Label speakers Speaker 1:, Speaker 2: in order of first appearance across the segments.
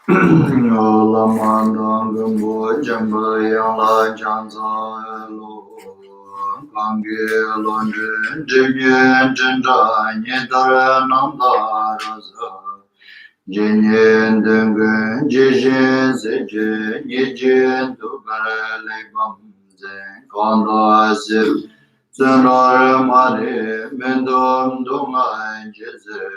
Speaker 1: Lamandang Gumbo Jamba Yang La Janza Lo Gangi Lonjin Jinyen Jinja Nyedara Nanda Raza Jinyen Dengen Jijin Zijin Yijin Dugare Legbam Zen Kondo Asir Zenar Mari Mendom Dunga Jizir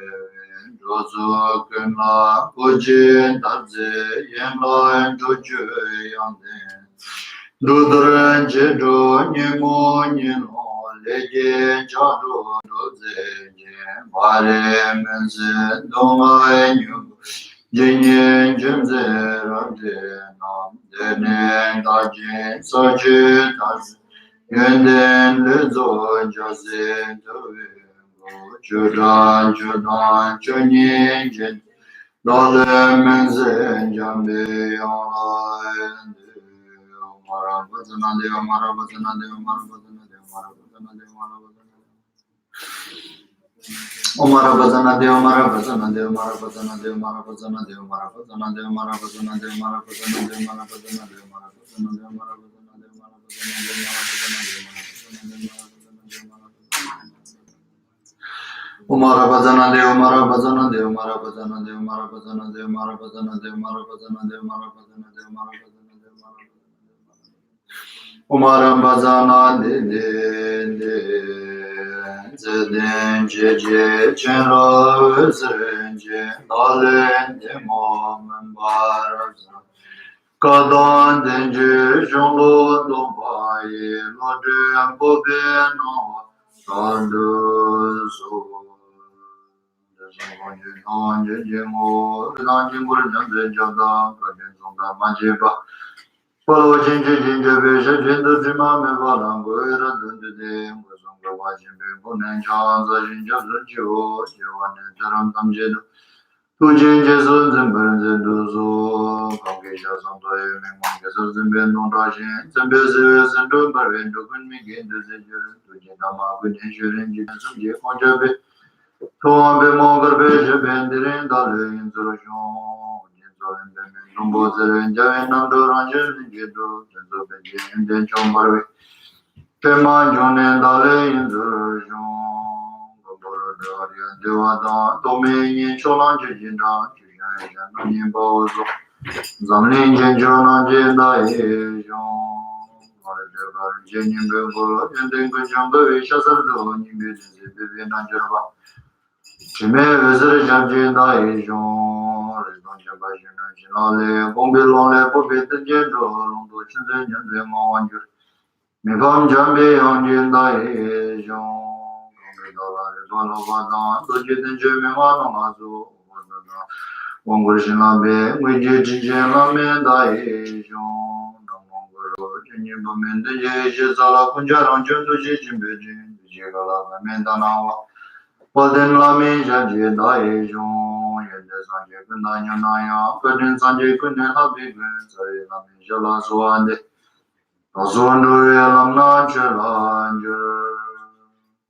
Speaker 1: Jozo Kuna Pujin Tadze Yenlo Joju Yangden Dudran Jedo Nimo Nino Leje Jado Doze Mare Menze Dunga Nyu Jinyen Jimze Ramde Nam Denen Dajin Soji Taz Yenden Lezo Jazen Tovengo Judan Judan Chunyin Jin Dole Menzen Jambi Online Marabazana Deva Marabazana Deva Marabazana Deva Marabazana Deva Marabazana Omarabazana Deva Marabazana Deva Marabazana Deva Marabazana Deva Marabazana Deva Marabazana Deva Marabazana Deva Marabazana Deva Marabazana Deva Marabazana Deva Marabazana Deva Marabazana Deva Marabazana Deva Marabazana Deva Marabazana Deva Marabazana Deva Marabazana Deva Umarabazana de Zeden Jeje Chenra Zenje Dalen de Momen Baraza Kadan Denje Jolo Dobaye Lodem Bobeno Sandu Su Nanjin Jimo Nanjin Gurjan Jada Kajen Zonda Manjeba Follow Ginger Ginger Vision Ginger Jima Mevalam Gura Dundee Muzunga Wajimbe Bunan Johns Ginger Jo Joan and Jaram Tamjid Two Ginger Sons and Burns and Dozo Congesha Santoy Mangasas and Bendon Rajin and Bezes and Dumber and Dukun Migin the Zinger to Jinama with insurance and Jabe Tombe Monger Beja Bendirin Dalin Zorojon Numbozer Javanando Ranjel Gido and then Chombarwe Pema John and Dale in Zorojon Goborodaria Devada Domain Cholange Jinda Nimbozo Zamlin Jona Jenda Ejon Jenin Bebo and then Gujanga Shasardo Nimbis Nanjava Chime Vezir Jamjinda Ejon, Redonja Bajina Jinale, Bombilone, Bobit Jendo, Londo Chinzen and Monjur. Mifam Jambi on Jinda Ejon, Gombidola, Ribolovada, Dojit Jimimano Mazu, Wongurshinabe, Wijijin Lamenda Ejon, Mongoro, Jinibamende Yezala Punjaran Jundu Jijimbejin, Jigala Mendanawa. Poden la mi jaji da e jon, yende sanje kunanya naya, pedin sanje kunen habi gun, say la mi jala suande, azuandu yelam na chelanjer,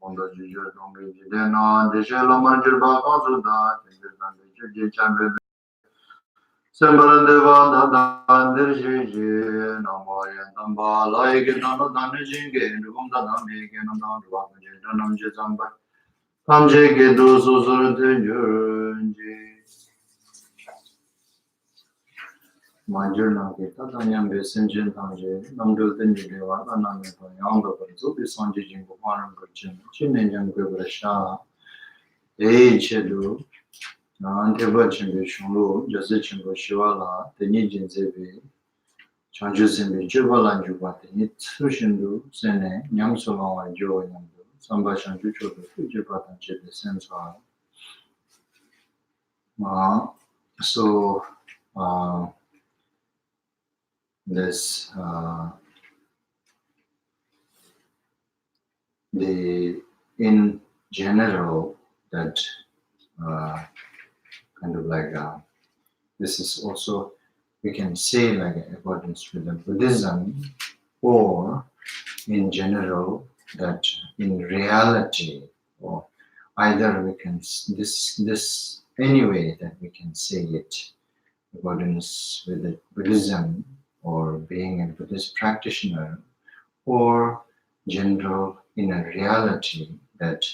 Speaker 1: ondo jijur dongi jidena, deshe la marjir ba kansu da, tindir sanje jiji chambe, sembaran deva da dandir jiji, namo yendamba, laike dano dani jinge, nubum da dami, genam da duwa kunje, danam jizamba, Tamje ke dosu surte jönje. Manjur na ke tatanyam be senjen tamje, namdul tenje dewa, aname pa yangda pa zubi sanje jingu hwaram gachin, chinen jang kwe brasha, chedu, anteba chimbe shunlu, jase chimbo shiwala, tenye jinzebe, chanju sembe jubala juba, tenye tsushindu, sene, nyam solangwa jo yamdu, samba chanju chodo, jibatan chebe sensa. So this the in general that kind of like this is also we can say like accordance with the Buddhism, or in general that in reality, or either we can this any way that we can say it, accordance with the Buddhism, or being a Buddhist practitioner, or general inner reality that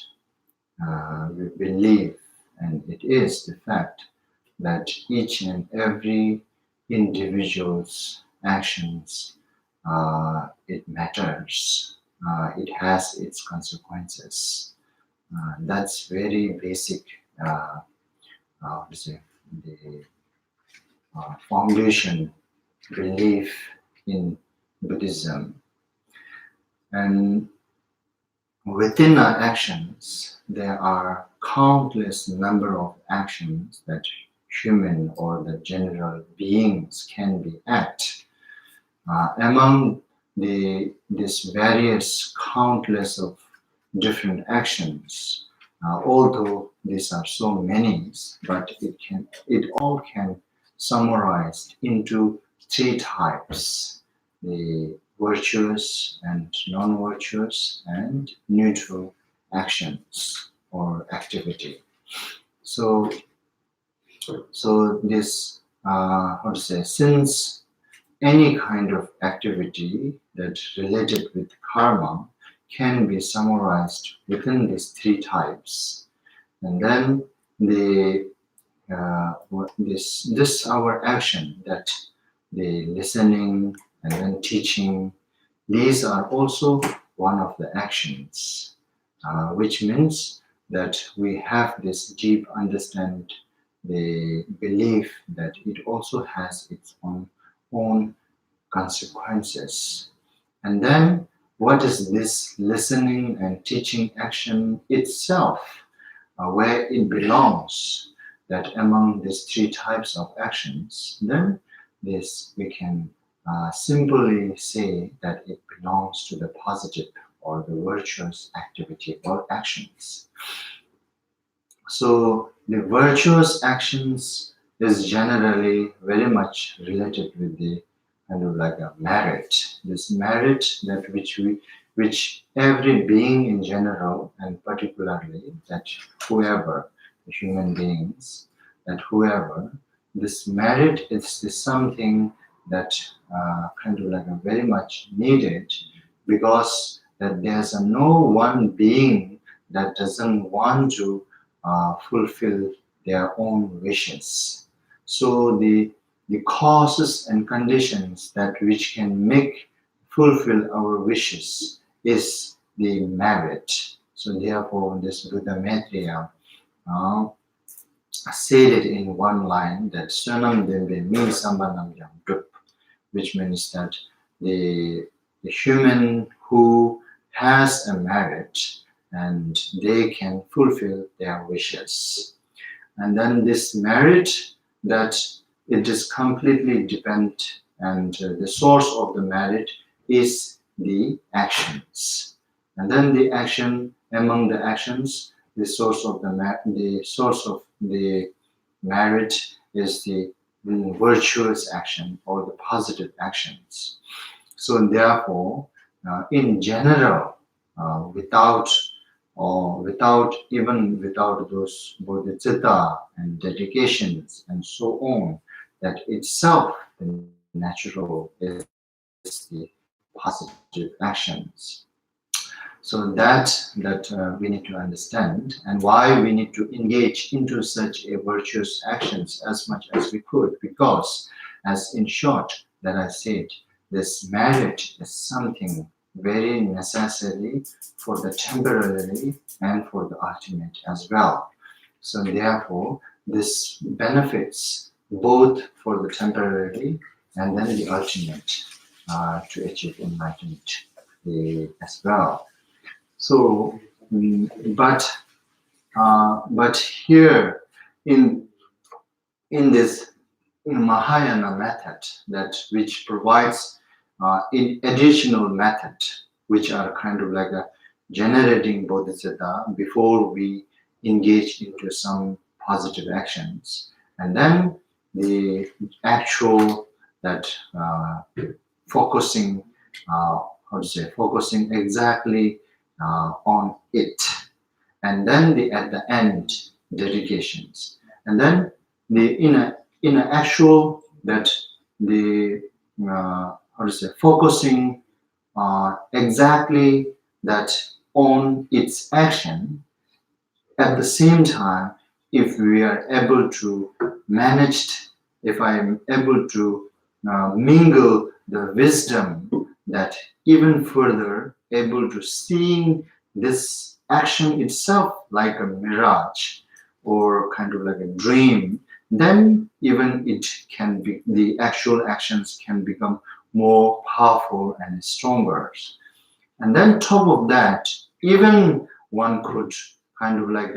Speaker 1: we believe, and it is the fact that each and every individual's actions, it matters. It has its consequences. That's very basic, the foundation belief in Buddhism. And within our actions, there are countless number of actions that human or the general beings can be act. Among these various countless of different actions, although these are so many, but it all can summarized into three types: the virtuous and non-virtuous and neutral actions or activity. So this since any kind of activity that related with karma can be summarized within these three types, and then this our action, that the listening and then teaching, these are also one of the actions, which means that we have this deep understand, the belief that it also has its own consequences. And then what is this listening and teaching action itself, where it belongs, that among these three types of actions, then this we can simply say that it belongs to the positive or the virtuous activity or actions. So the virtuous actions is generally very much related with the kind of like a merit. This merit that which every being in general, and particularly that whoever, the human beings, that whoever, this merit is something that kind of like a very much needed, because that there's no one being that doesn't want to fulfill their own wishes. So the causes and conditions that which can make fulfill our wishes is the merit. So therefore, this Buddha Maitreya said it in one line, that Swanam Dembe Mi Sambanam Yam Drup, which means that the human who has a merit and they can fulfill their wishes. And then this merit, that it is completely dependent, and the source of the merit is the actions. And then the action, among the actions, the source of the merit is the virtuous action or the positive actions. So therefore, in general, without those bodhicitta and dedications and so on, that itself the natural is the positive actions. So that we need to understand, and why we need to engage into such a virtuous actions as much as we could, because, as in short that I said, this merit is something very necessary for the temporary and for the ultimate as well. So therefore, this benefits both for the temporary and then the ultimate to achieve enlightenment as well. So, but here in this Mahayana method, that which provides in additional method, which are kind of like a generating bodhicitta before we engage into some positive actions, and then the actual that focusing focusing exactly on it, and then at the end dedications, and then in an actual that the focusing exactly that on its action. At the same time, if we are able to manage, if I am able to mingle the wisdom that even further able to seeing this action itself like a mirage or kind of like a dream, then even it can be, the actual actions can become more powerful and stronger. And then top of that, even one could kind of like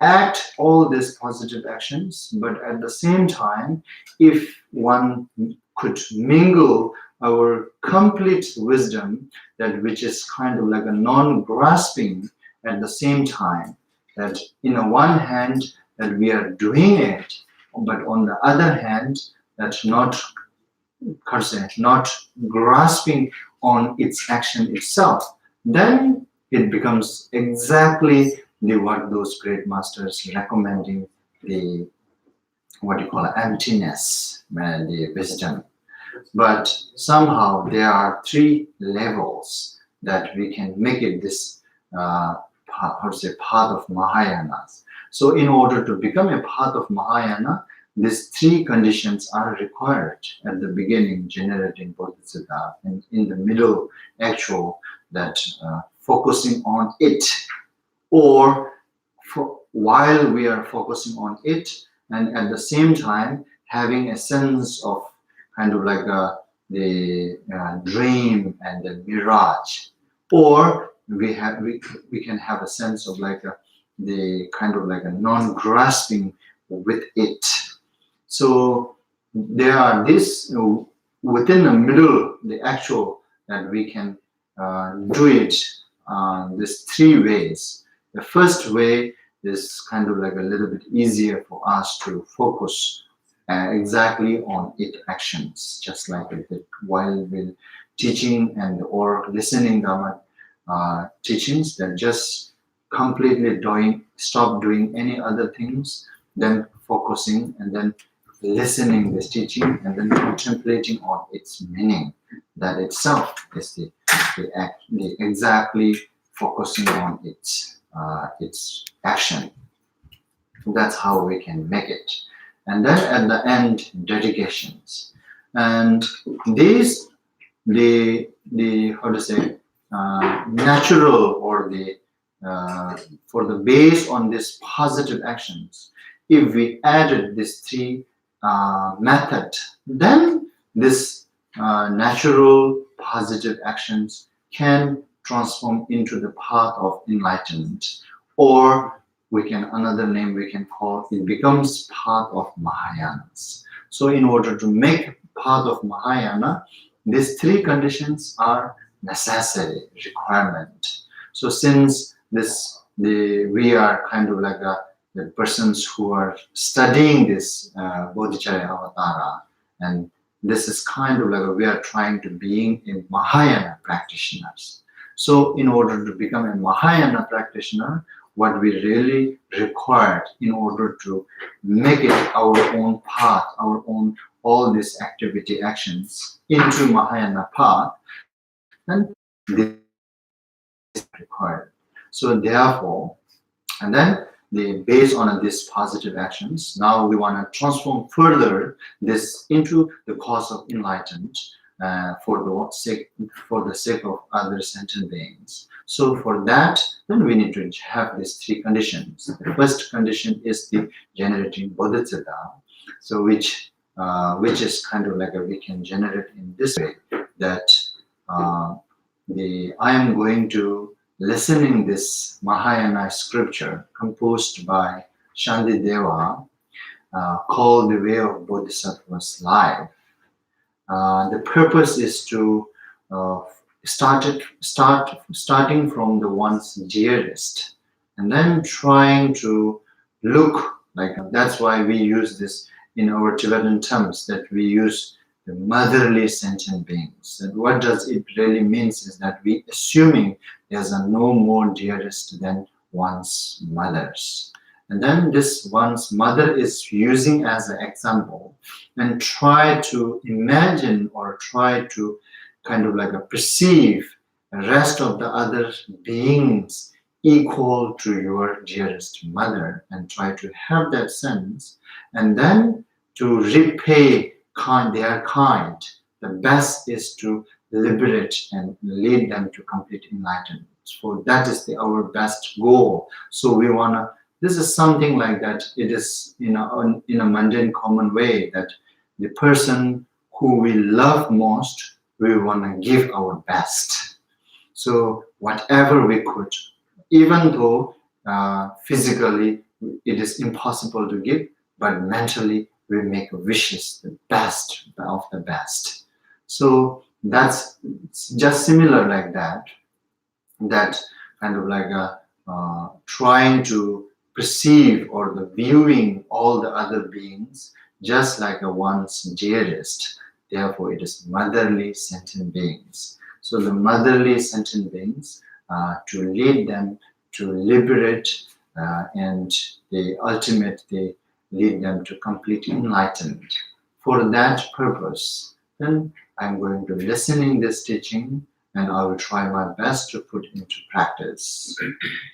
Speaker 1: act all these positive actions, but at the same time, if one could mingle our complete wisdom, that which is kind of like a non-grasping at the same time, that in a one hand that we are doing it, but on the other hand, that's not not grasping on its action itself, then it becomes exactly the what those great masters recommending the what you call emptiness, the wisdom. But somehow there are three levels that we can make it this path of Mahayanas. So in order to become a path of Mahayana, these three conditions are required at the beginning, generating bodhisattva, and in the middle, actual that focusing on it, or while we are focusing on it, and at the same time having a sense of kind of like the dream and the mirage, or we can have a sense of like the kind of like a non-grasping with it. So there are this within the middle, the actual that we can do it these three ways. The first way is kind of like a little bit easier for us to focus exactly on it actions, just like it while we're teaching and or listening Dharma teachings, then just completely stop doing any other things, then focusing and then listening this teaching and then contemplating on its meaning. That itself is the exactly focusing on its action. That's how we can make it. And then at the end, dedications. And these the how to say natural or the for the base on this positive actions. If we added these three method, then this natural positive actions can transform into the path of enlightenment, or we can another name we can call it becomes path of Mahayanas. So in order to make path of Mahayana, these three conditions are necessary requirement. So since we are kind of like the persons who are studying this Bodhicharayavatara, and this is kind of like we are trying to being a Mahayana practitioners. So in order to become a Mahayana practitioner, what we really required in order to make it our own path, our own all these activity actions into Mahayana path, then this is required. So therefore, and then based on these positive actions, now we want to transform further this into the cause of enlightenment for the sake of other sentient beings. So for that, then we need to have these three conditions. The first condition is the generating bodhisattva, so which is kind of like we can generate in this way, that I am going to listening this Mahayana scripture composed by Shantideva called The Way of Bodhisattva's Life. The purpose is to starting from the one's dearest, and then trying to look like, that's why we use this in our Tibetan terms, that we use the motherly sentient beings. And what does it really means is that we assuming there's a no more dearest than one's mothers. And then this one's mother is using as an example, and try to imagine or try to kind of like a perceive the rest of the other beings equal to your dearest mother, and try to have that sense, and then to repay their kind. The best is to liberate and lead them to complete enlightenment. So that is our best goal. So we wanna. This is something like that. It is in a mundane, common way that the person who we love most, we wanna give our best. So whatever we could, even though physically it is impossible to give, but mentally we make wishes, the best of the best. So that's just similar like that. That kind of like trying to perceive or the viewing all the other beings just like a one's dearest. Therefore, it is motherly sentient beings. So the motherly sentient beings, to lead them to liberate, and they ultimately lead them to complete enlightenment. For that purpose, then I'm going to listen in this teaching, and I will try my best to put into practice.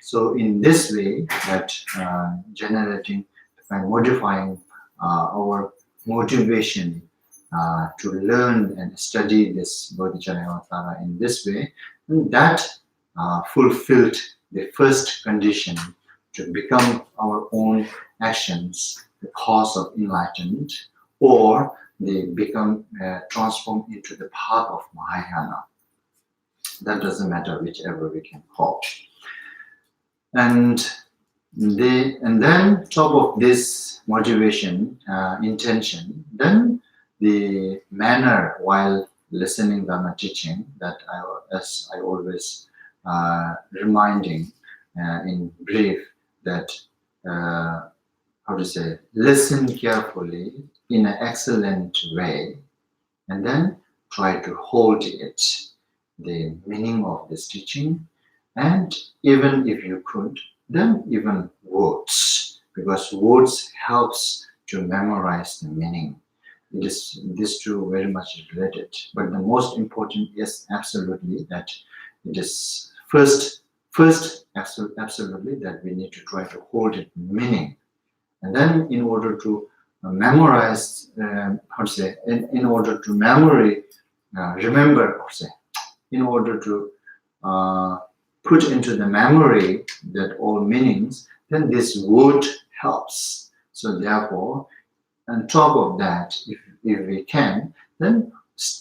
Speaker 1: So in this way, that generating and modifying our motivation to learn and study this Bodhicharayavatara in this way, and that fulfilled the first condition to become our own actions the cause of enlightenment, or they become transformed into the path of Mahayana. That doesn't matter, whichever we can call. And then top of this motivation, intention, then the manner while listening Dhamma teaching, that as I always reminding in brief, that how to say, listen carefully in an excellent way, and then try to hold it, the meaning of this teaching, and even if you could, then even words, because words helps to memorize the meaning. It is these two very much related, but the most important is absolutely that it is first absolutely that we need to try to hold it meaning, and then in order to memorize, how to say, in order to remember, or say, in order to put into the memory that all meanings, then this word helps. So therefore, on top of that, if we can, then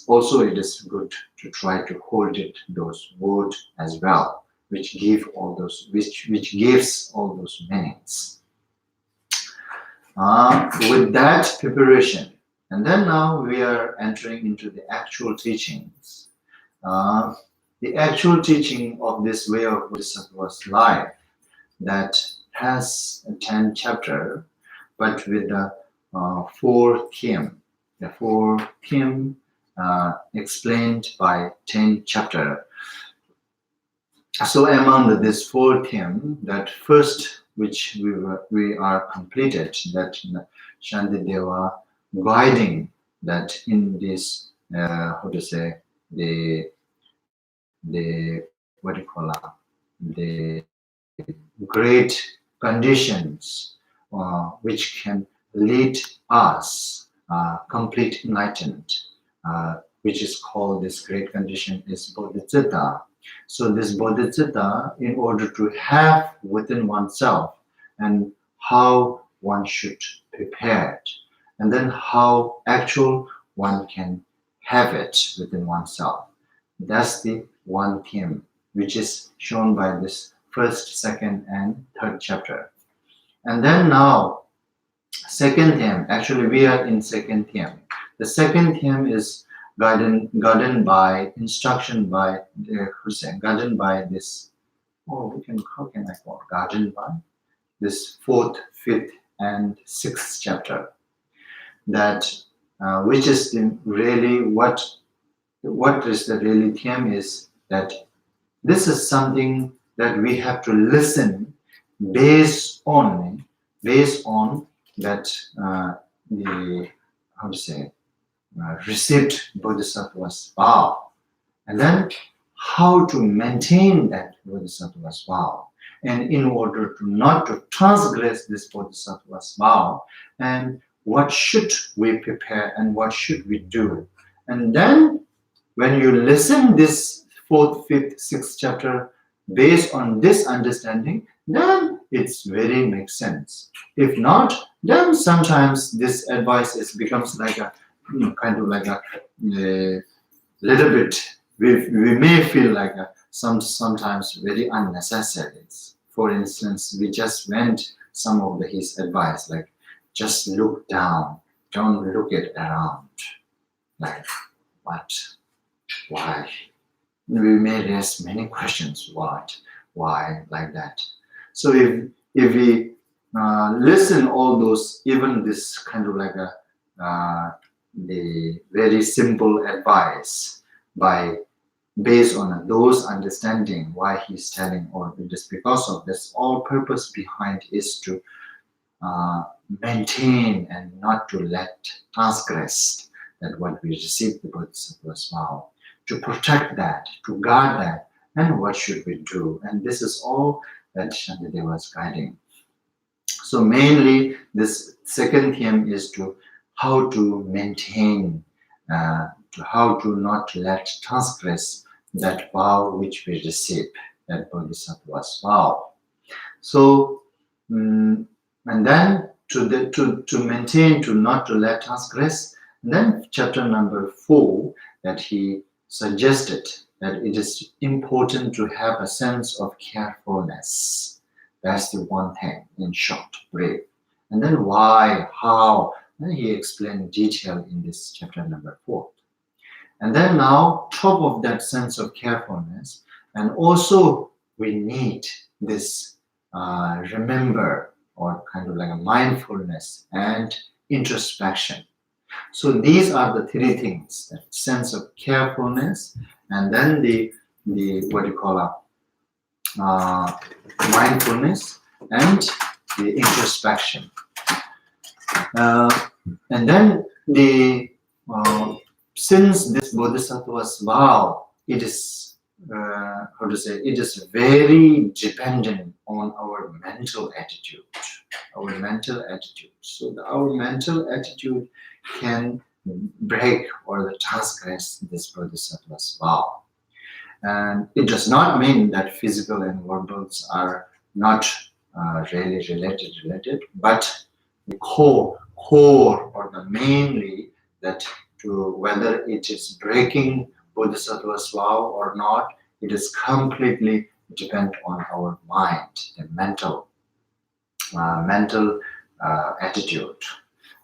Speaker 1: also it is good to try to hold it, those words as well, which give all those, which gives all those meanings. With that preparation, and then now we are entering into the actual teachings. The actual teaching of this way of Bodhisattva's life, that has a 10 chapter, but with the 4 theme. The 4 theme explained by 10 chapter. So among this 4 theme, that first which we are completed, that Shantideva guiding that in this how to say, the what do you call that, the great conditions which can lead us complete enlightenment, which is called, this great condition is bodhicitta. So this bodhicitta, in order to have within oneself, and how one should prepare it, and then how actual one can have it within oneself. That's the 1 theme, which is shown by this 1st, 2nd, and 3rd chapter. And then now, 2nd theme, actually we are in 2nd theme. The 2nd theme is guided by instruction by guided by this, how can I call it, guided by this 4th, 5th, and 6th chapter, that which is really what is the really theme is that this is something that we have to listen based on based on that the how to say received Bodhisattva's vow, and then how to maintain that Bodhisattva's vow, and in order to not to transgress this Bodhisattva's vow, and what should we prepare and what should we do. And then when you listen this fourth, fifth, sixth chapter based on this understanding, then it's very makes sense. If not, then sometimes this advice becomes like a kind of like a little bit. We may feel like sometimes very unnecessary. For instance, we just went some of his advice like just look down, don't look it around. Like what? Why? We may raise many questions. What? Why like that? So if we listen all those, even this kind of like the very simple advice based on those understanding why he's telling all this, because of this, all purpose behind is to maintain and not to let transgress that what we received the Bodhisattva's vow, to protect that, to guard that, and what should we do? And this is all that Shantideva was guiding. So mainly this second theme is to how to maintain, to how to not let transgress that vow which we receive, that Bodhisattva's vow. So, and then to maintain, to not to let transgress. And then chapter number 4, that he suggested that it is important to have a sense of carefulness. That's the one thing, in short, brief. And then why, how, and he explained detail in this chapter number 4. And then now, top of that sense of carefulness, and also we need this remember, or kind of like a mindfulness and introspection. So these are the three things: that sense of carefulness, and then the what you call mindfulness, and the introspection. And then the since this Bodhisattva's vow, it is it is very dependent on our mental attitude. Our mental attitude. So our mental attitude can break or transgress this Bodhisattva's vow. And it does not mean that physical and verbals are not really related, but the core or the mainly that to whether it is breaking Bodhisattva's vow or not, it is completely depend on our mind, the mental attitude.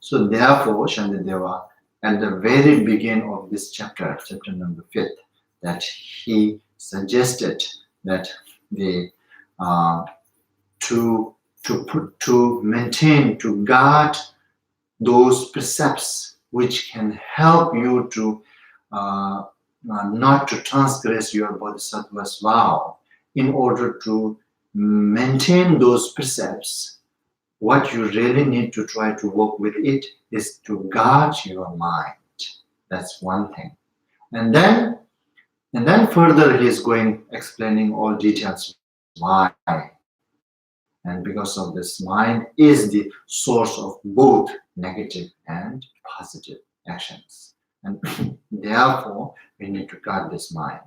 Speaker 1: So therefore, Shantideva, at the very beginning of this chapter number 5, that he suggested that the to maintain, to guard those precepts which can help you to not to transgress your Bodhisattva's vow. In order to maintain those precepts, what you really need to try to work with it is to guard your mind. That's one thing. And then further he is going explaining all details why. And because of this, mind is the source of both negative and positive actions. And therefore, we need to guard this mind.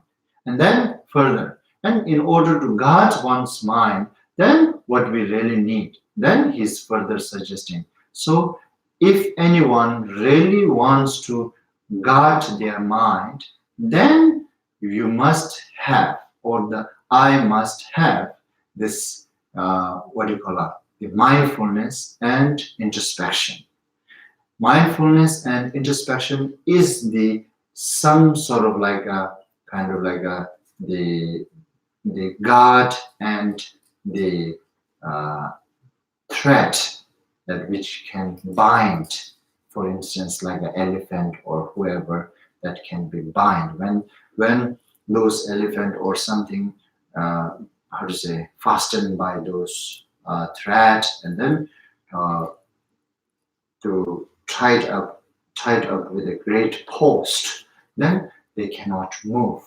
Speaker 1: And then further, and in order to guard one's mind, then what we really need, then he's further suggesting. So if anyone really wants to guard their mind, then you must have, or I must have this the mindfulness and introspection. Mindfulness and introspection is some sort of like a kind of like the guard and the thread that which can bind, for instance, like an elephant or whoever, that can be bind when those elephant or something fastened by those thread, and then to tied up with a great post, then they cannot move.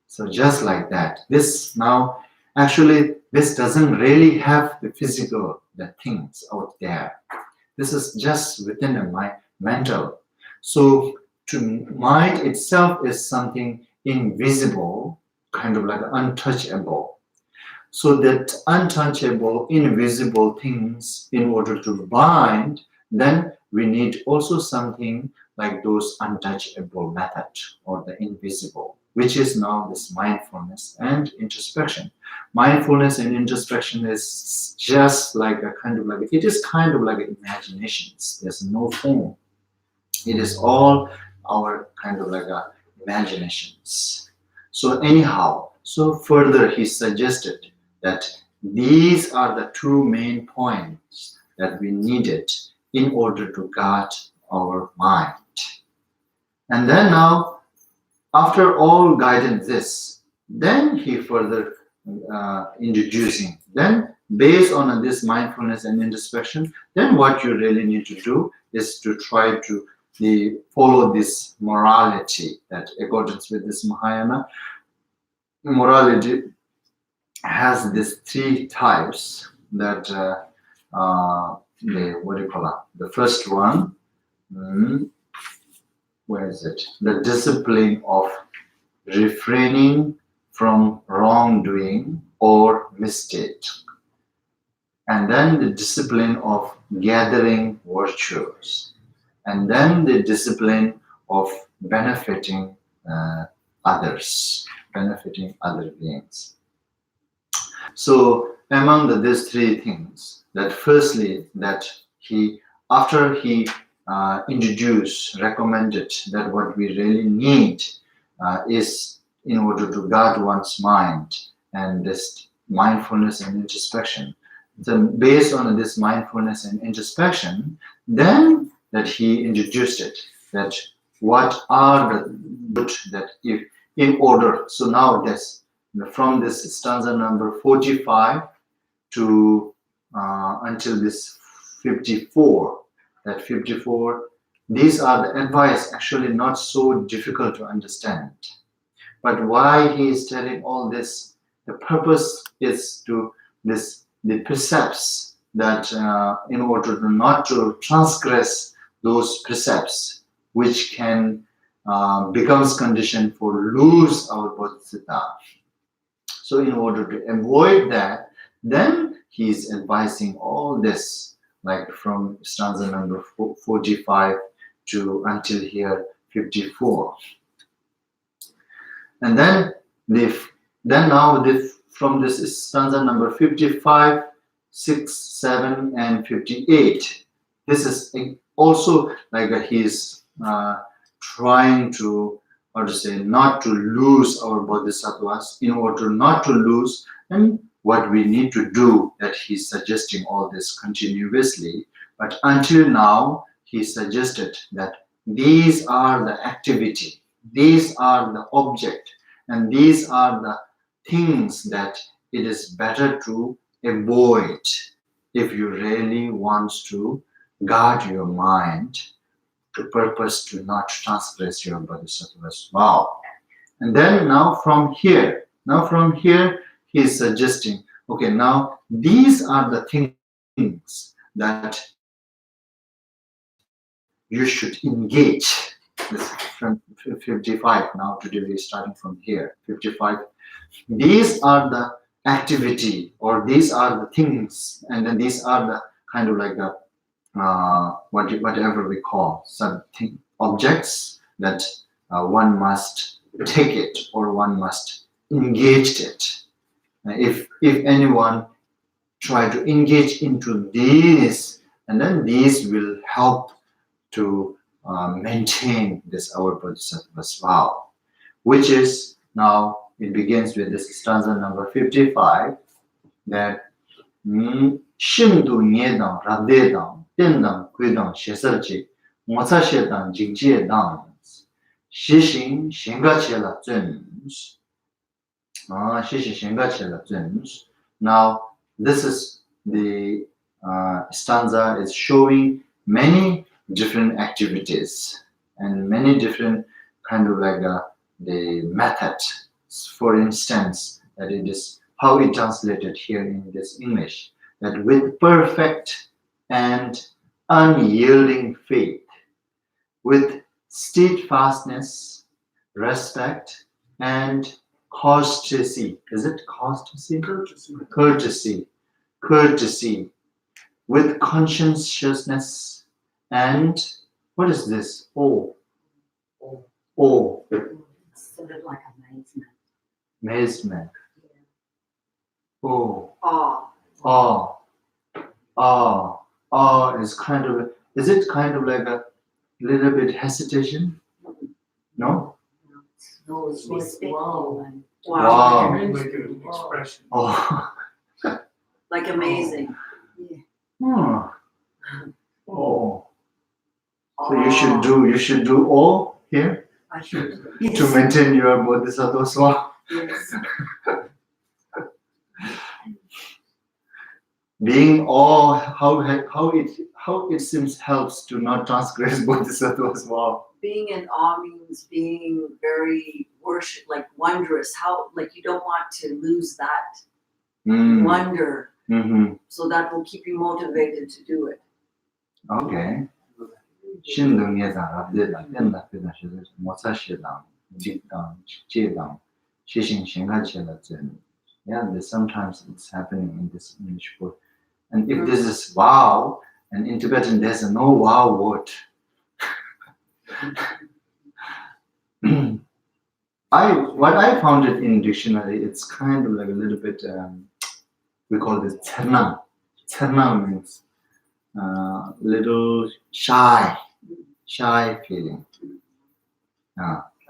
Speaker 1: So just like that, this now actually this doesn't really have the physical the things out there. This is just within my mental. So to mind itself is something invisible, kind of like untouchable. So that untouchable, invisible things, in order to bind, then we need also something like those untouchable method or the invisible, which is now this mindfulness and introspection. Mindfulness and introspection is just like a kind of like, it is kind of like imaginations. There's no form. It is all our kind of like imaginations. So anyhow, so further he suggested that these are the two main points that we needed in order to guard our mind. And then now, after all guidance this, then he further introducing, then based on this mindfulness and introspection, then what you really need to do is to try to follow this morality, that accordance with this Mahayana morality has these three types that what do you call it? The first one, where is it? The discipline of refraining from wrongdoing or mistake. And then the discipline of gathering virtues. And then the discipline of benefiting others, benefiting other beings. So among these three things, that firstly, that after he recommended that what we really need is in order to guard one's mind and this mindfulness and introspection. So based on this mindfulness and introspection, then that he introduced it, that what are the good that if in order. So now this, from this stanza number 45 to until this 54, that 54, these are the advice, actually not so difficult to understand. But why he is telling all this, the purpose is to the precepts that in order to not to transgress those precepts, which can becomes condition for lose our bodhisattva. So in order to avoid that, then he is advising all this, like from stanza number 45 to until here 54. And then from this stanza number 55, 6, 7, and 58, this is also like he is trying to, or to say, not to lose our bodhisattvas. In order not to lose, and what we need to do, that he's suggesting all this continuously. But until now, he suggested that these are the activity, these are the object, and these are the things that it is better to avoid if you really want to guard your mind to purpose to not transgress your bodhisattva's vow. And then now from here he is suggesting, okay, now these are the things that you should engage. This from 55 now, today we are starting from here, 55. These are the activity, or these are the things, and then these are the kind of like the whatever we call something, objects that one must take it or one must engage it. If anyone try to engage into these, and then these will help to maintain this our bodhisattva's vow, which is now it begins with this stanza number 55, that Shindu Nyedang Radedang Tendang Kuidang Shesarchi Motsashetang Jingje Dang Shishin Shingachela Zuns. Shishin Shingachela Zuns. Now this is the stanza is showing many different activities and many different kind of like the method. For instance, that it is how it translated here in this English, that with perfect and unyielding faith, with steadfastness, respect, and courtesy. Is it courtesy? Courtesy. Courtesy. With conscientiousness and what is this? Oh. Oh.
Speaker 2: Sort of like amazement.
Speaker 1: Amazement. Oh.
Speaker 2: Awe.
Speaker 1: Awe. Awe. Awe is kind of, is it kind of like a little bit hesitation? No?
Speaker 2: No, it's respectful and
Speaker 1: Wow.
Speaker 3: Like an expression.
Speaker 1: Oh.
Speaker 2: like amazing.
Speaker 1: Hmm. Oh. So you should do all here
Speaker 2: I should.
Speaker 1: to maintain your bodhisattva swa.
Speaker 2: Yes.
Speaker 1: Being all how it seems helps to not transgress bodhisattva swa.
Speaker 2: Being in awe means being very worship, like wondrous. How, like you don't want to lose that wonder.
Speaker 1: Mm-hmm.
Speaker 2: So that will keep you motivated to do it.
Speaker 1: Okay. 신등 예상 앞에다 된다 되다 시도 모사시다 직당 제당 시신 신간체다 전. Yeah, sometimes it's happening in this English book. And if this is wow, and in Tibetan there's a no wow word. What I found it in dictionary, it's kind of like a little bit, we call this tsernam. Tsernam means little shy feeling.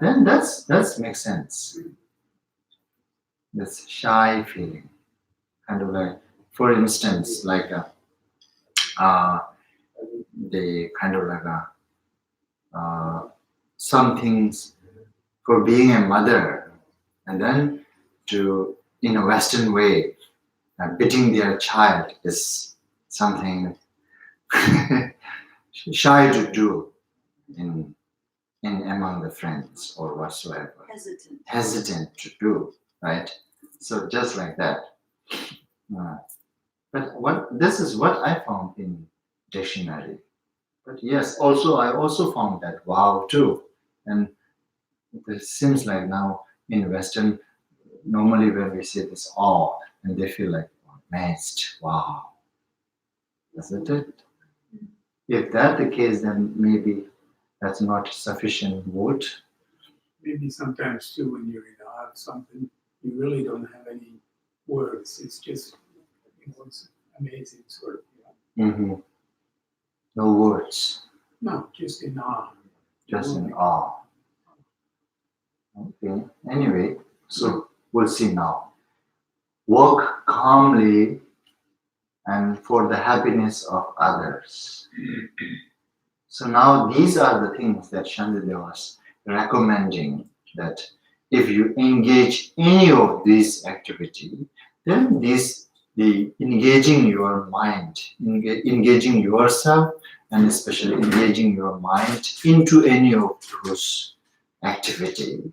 Speaker 1: Then that makes sense. This shy feeling, kind of like, for instance, like the kind of like some things for being a mother, and then to in a Western way, beating their child is something shy to do in among the friends or whatsoever. Hesitant to do, right? So just like that. But this is what I found in dictionary. But yes, also I also found that wow too. And it seems like now in Western, normally when we say this awe, and they feel like amazed, wow. Isn't it? If that's the case, then maybe that's not sufficient word.
Speaker 3: Maybe sometimes too, when you're in awe of something, you really don't have any words. It's just, it's amazing sort of.
Speaker 1: Mm-hmm. No words.
Speaker 3: No, just in awe.
Speaker 1: Just in awe. Okay. Anyway, so we'll see now. Walk calmly and for the happiness of others. So now these are the things that Shantideva was recommending, that if you engage any of these activity, then the engaging your mind, engaging yourself, and especially engaging your mind into any of those activity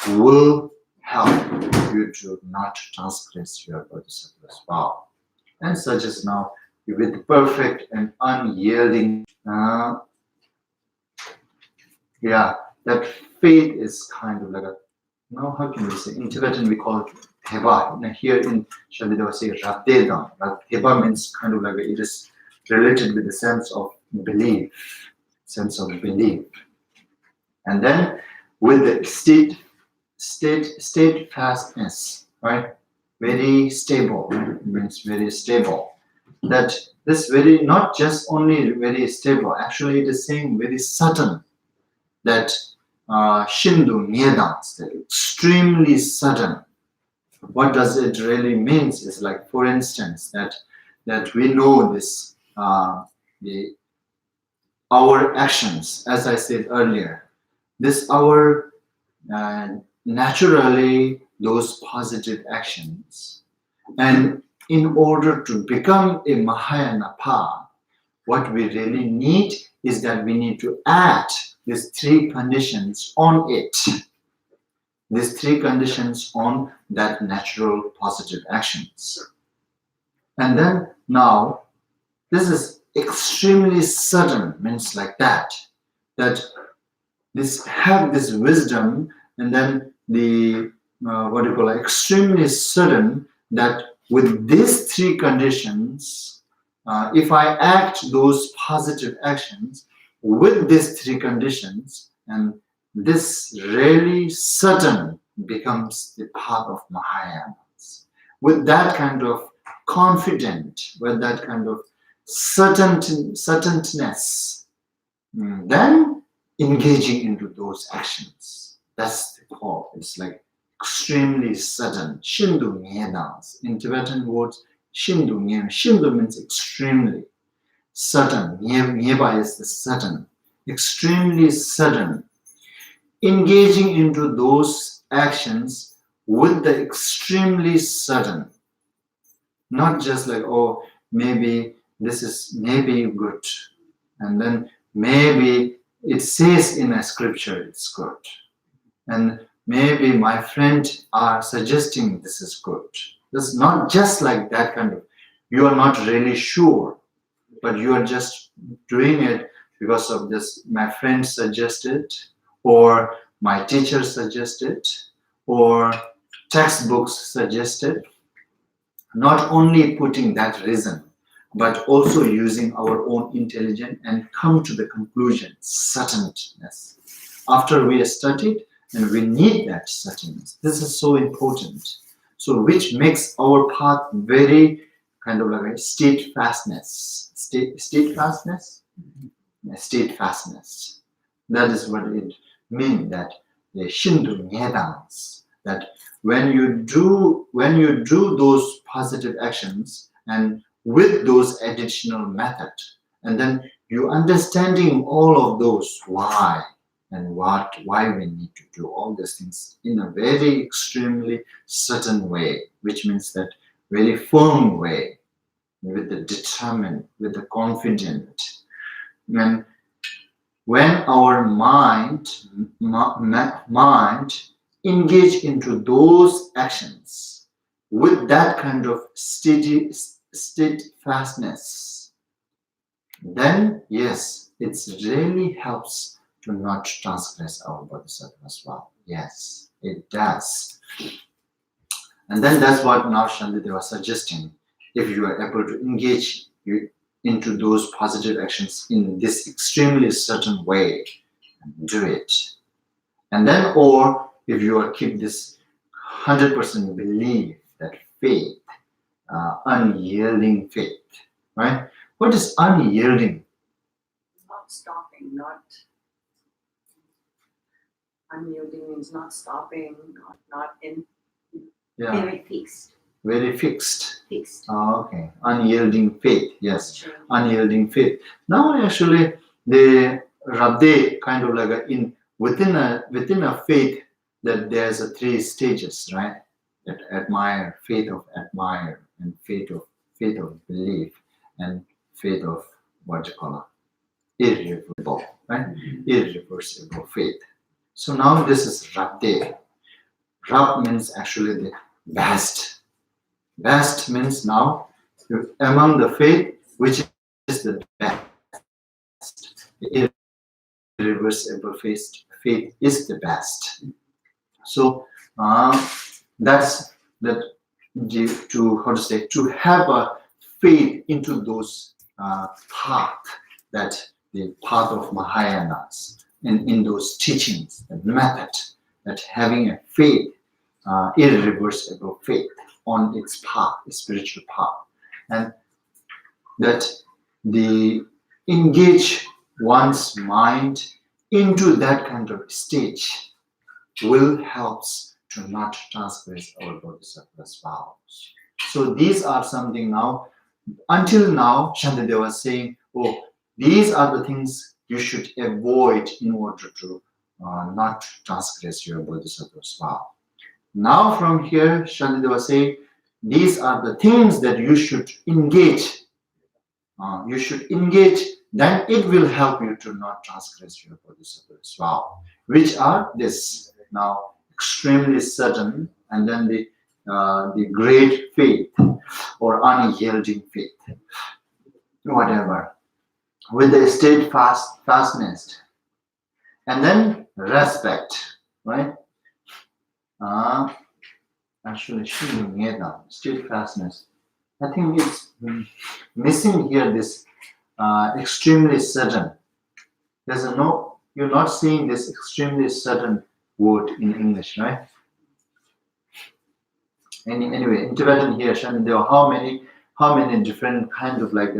Speaker 1: will help you to not transgress your bodhisattva's vow. And such as now, with perfect and unyielding, that faith is kind of like a, how can we say? In Tibetan we call it Theba. Here in Shantideva say Ratedam. Theba means kind of like it is related with the sense of belief. And then with the steadfastness, right? Very stable, right? Means very stable. That this very, not just only very stable, actually it is saying very certain, that Shindu Nyedans, that extremely sudden. What does it really means is like, for instance, that we know this, our actions, as I said earlier, this our naturally those positive actions, and in order to become a Mahayana path, what we really need is that we need to add these three conditions on it. These three conditions on that natural positive actions. And then now, this is extremely sudden, means like that this have this wisdom, and then the extremely sudden, that with these three conditions, if I act those positive actions with these three conditions, and this really sudden becomes the path of Mahayanas. With that kind of confident, with that kind of certainness, then engaging into those actions. That's the call. It's like extremely sudden. Shindu Nyedas. In Tibetan words, Shindu Nye. Shindu means extremely sudden. Nyeba is the sudden. Extremely sudden. Engaging into those actions with the extremely sudden. Not just like, oh, maybe this is maybe good, and then maybe it says in a scripture it's good, and maybe my friend are suggesting this is good. It's not just like that kind of, you are not really sure, but you are just doing it because of this, my friend suggested, or my teacher suggested, or textbooks suggested. Not only putting that reason, but also using our own intelligence and come to the conclusion, certainness. After we have studied, and we need that certainness. This is so important. So which makes our path very kind of like a steadfastness. Steadfastness? Steadfastness. That is what it means, that the Shindu Nyedans, that when you do those positive actions and with those additional method, and then you understanding all of those why and why we need to do all these things in a very extremely certain way, which means that very firm way, with the determined, with the confident. And when our mind engage into those actions with that kind of steadfastness, then yes, it really helps to not transgress our bodhisattva as well. Yes, it does. And then that's what now Shantideva was suggesting. If you are able to engage into those positive actions in this extremely certain way, do it. And then, or if you are keep this 100% belief, that faith, unyielding faith, right? What is unyielding?
Speaker 2: Not stopping, not unyielding means not stopping, not in very fixed.
Speaker 1: Very fixed.
Speaker 2: Fixed.
Speaker 1: Oh, okay. Unyielding faith. Yes. Sure. Unyielding faith. Now actually the Radhe kind of like within a faith, that there's a three stages, right? That admire, faith of admire, and faith of belief, and faith of what you call irreversible, right? Irreversible faith. So now this is Radhe. Rab means actually the best. Best means now among the faith, which is the best. The irreversible faith is the best. So that's that to have a faith into those path, that the path of Mahayanas, and in those teachings, the method, that having a faith, irreversible faith on its path, spiritual path, and that the engage one's mind into that kind of stage will help to not transgress our bodhisattva's vows. So these are something now, until now, Shantideva was saying, oh, these are the things you should avoid in order to not transgress your bodhisattva's vow. Now from here, Shantideva was saying, these are the things that you should engage. You should engage, then it will help you to not transgress your bodhisattvas. Wow. Which are this now extremely certain, and then the great faith or unyielding faith, whatever, with the steadfastness, and then respect, right? Actually, steadfastness. I think it's missing here this extremely certain. There's a no, you're not seeing this extremely certain word in English, right? Anyway, in Tibetan here, there are how many different kind of like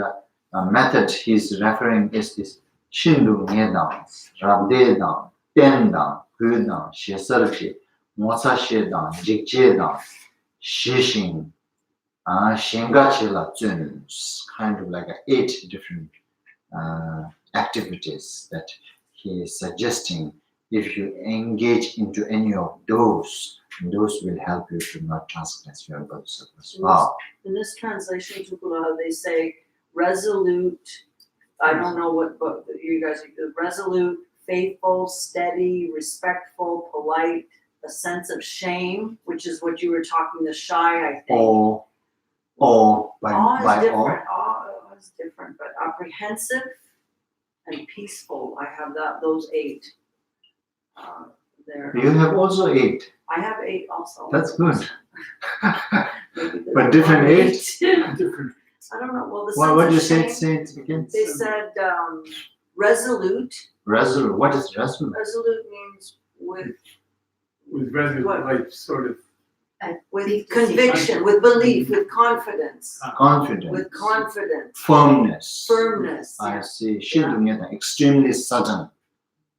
Speaker 1: method he's referring is this Shindu Ngedang, Rabdedang, Tendang, Hudang, Shesarchi, Mosa Shedang, Jigjedang, Shishing, Shengachila Zun, kind of like 8 different activities that he is suggesting. If you engage into any of those will help you to not transgress your bodhisattvas. Wow.
Speaker 2: In this translation, Tupula, they say resolute. I don't know what book you guys are. Resolute, faithful, steady, respectful, polite, a sense of shame, which is what you were talking, the shy, I think.
Speaker 1: Awe
Speaker 2: is different. Awe is different, but apprehensive and peaceful. I have those 8. There.
Speaker 1: You have also 8.
Speaker 2: I have 8 also.
Speaker 1: That's good. But different 8?
Speaker 3: Different.
Speaker 2: I don't know. Well,
Speaker 1: What did you say it again?
Speaker 2: They said resolute.
Speaker 1: Resolute. What is resolute?
Speaker 2: Resolute means with
Speaker 3: resolute, like sort of.
Speaker 2: With conviction, with belief, with confidence.
Speaker 1: Confidence.
Speaker 2: With confidence.
Speaker 1: Firmness.
Speaker 2: Firmness.
Speaker 1: I see. Extremely certain.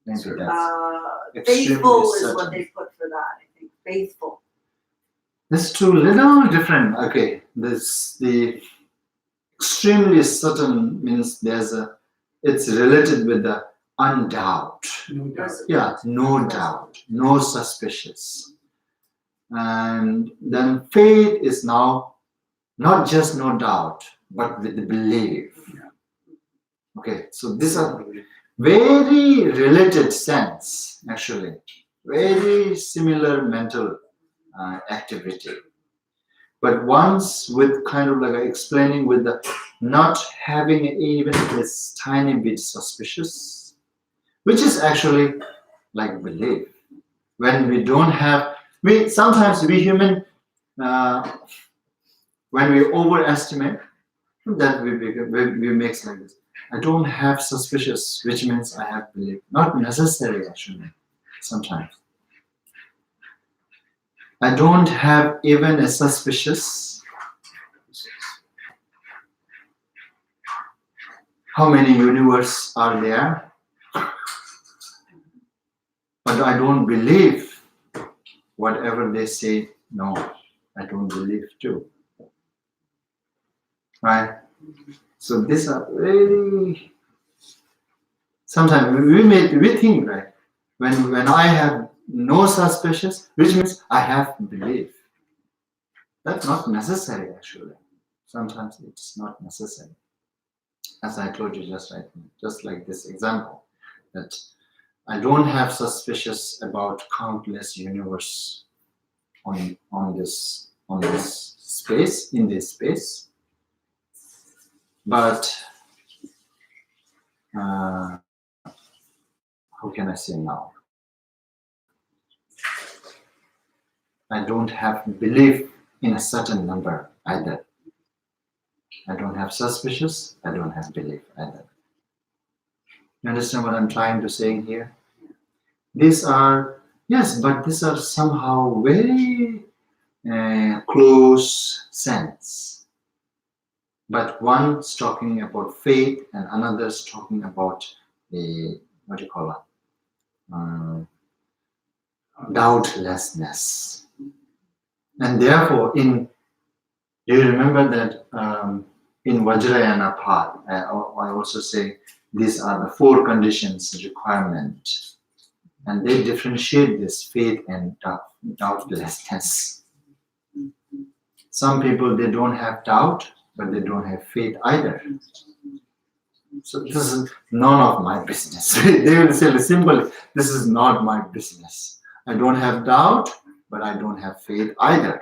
Speaker 1: Maybe that's
Speaker 2: faithful is
Speaker 1: certain.
Speaker 2: what they put for that, I think. Faithful.
Speaker 1: This two little different. Okay. The extremely certain means it's related with the undoubt.
Speaker 3: No doubt.
Speaker 1: Yeah, no doubt, no suspicious. And then faith is now not just no doubt, but with the belief.
Speaker 3: Yeah.
Speaker 1: Okay, so these are very related sense, actually. Very similar mental activity. But once with kind of like explaining with the not having even this tiny bit suspicious, which is actually like belief. When we don't have, sometimes we human, when we overestimate, that we make like this. I don't have suspicious, which means I have belief. Not necessary actually, sometimes. I don't have even a suspicious. How many universes are there? But I don't believe whatever they say. No, I don't believe too. Right? So these are very. Sometimes we think, right? When I have no suspicious, which means I have belief. That's not necessary actually. Sometimes it's not necessary. As I told you just like this example, that I don't have suspicious about countless universe on this space, in this space. But how can I say now? I don't have belief in a certain number either. I don't have suspicious, I don't have belief either. You understand what I'm trying to say here? These are, yes, but these are somehow very close sense. But one's talking about faith and another's talking about the, what do you call it? Doubtlessness. And therefore, do you remember that in Vajrayana path, I also say these are the 4 conditions requirement, and they differentiate this faith and doubtlessness. Some people, they don't have doubt, but they don't have faith either. So this is none of my business. They will say simply, this is not my business. I don't have doubt, but I don't have faith either.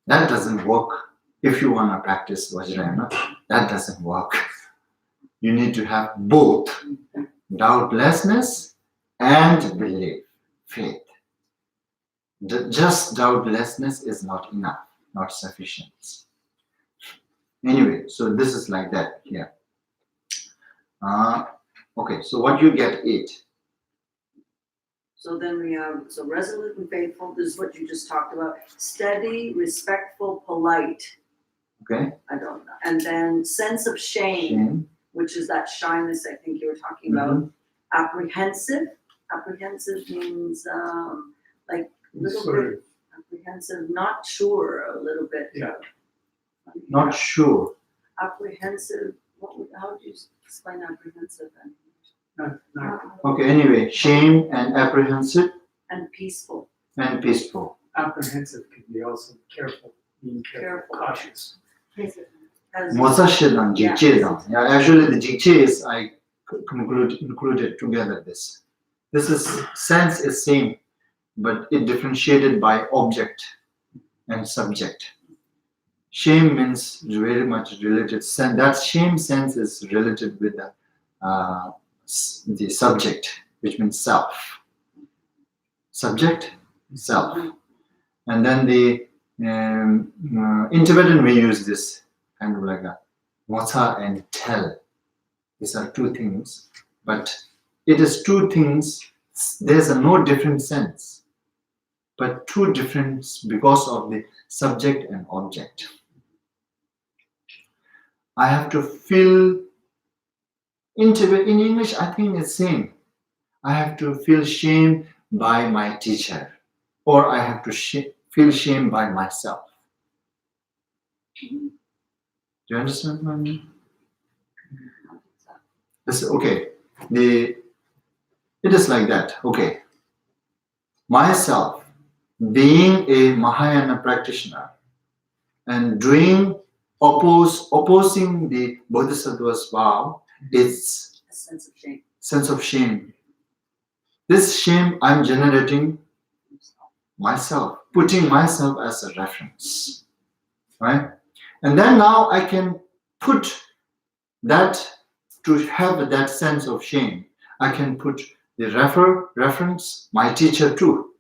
Speaker 1: That doesn't work. If you want to practice Vajrayana, that doesn't work. You need to have both doubtlessness and belief, faith. Just doubtlessness is not enough, not sufficient. Anyway, so this is like that here. Okay, so what you get 8.
Speaker 2: So then we have, so resolute and faithful, this is what you just talked about. Steady, respectful, polite.
Speaker 1: Okay.
Speaker 2: I don't know. And then sense of shame, which is that shyness I think you were talking about. Apprehensive. Apprehensive means like a little bit apprehensive, not sure, a little bit.
Speaker 3: Yeah.
Speaker 1: Not sure.
Speaker 2: Apprehensive. How would you explain apprehensive then?
Speaker 1: Okay, anyway, shame and apprehensive
Speaker 2: And peaceful.
Speaker 1: and peaceful.
Speaker 3: Apprehensive can be also careful, being careful, cautious.
Speaker 1: Mosashidan, jikchedan. Yeah, actually the jikche is I included together this. This is sense is same, but it differentiated by object and subject. Shame means very much related. That shame sense is related with the subject, which means self. Subject, self. And then the in Tibetan we use this kind of like a vata and tell. These are two things, but it is two things. There's no different sense, but two different because of the subject and object. I have to feel in English, I think it's same. I have to feel shame by my teacher, or I have to feel shame by myself. Do you understand what I mean? Okay. It is like that. Okay. Myself, being a Mahayana practitioner and opposing the Bodhisattva's vow, is
Speaker 2: a sense of shame.
Speaker 1: Sense of shame. This shame I'm generating myself, putting myself as a reference, right? And then now I can put that, to have that sense of shame, I can put the reference, my teacher too.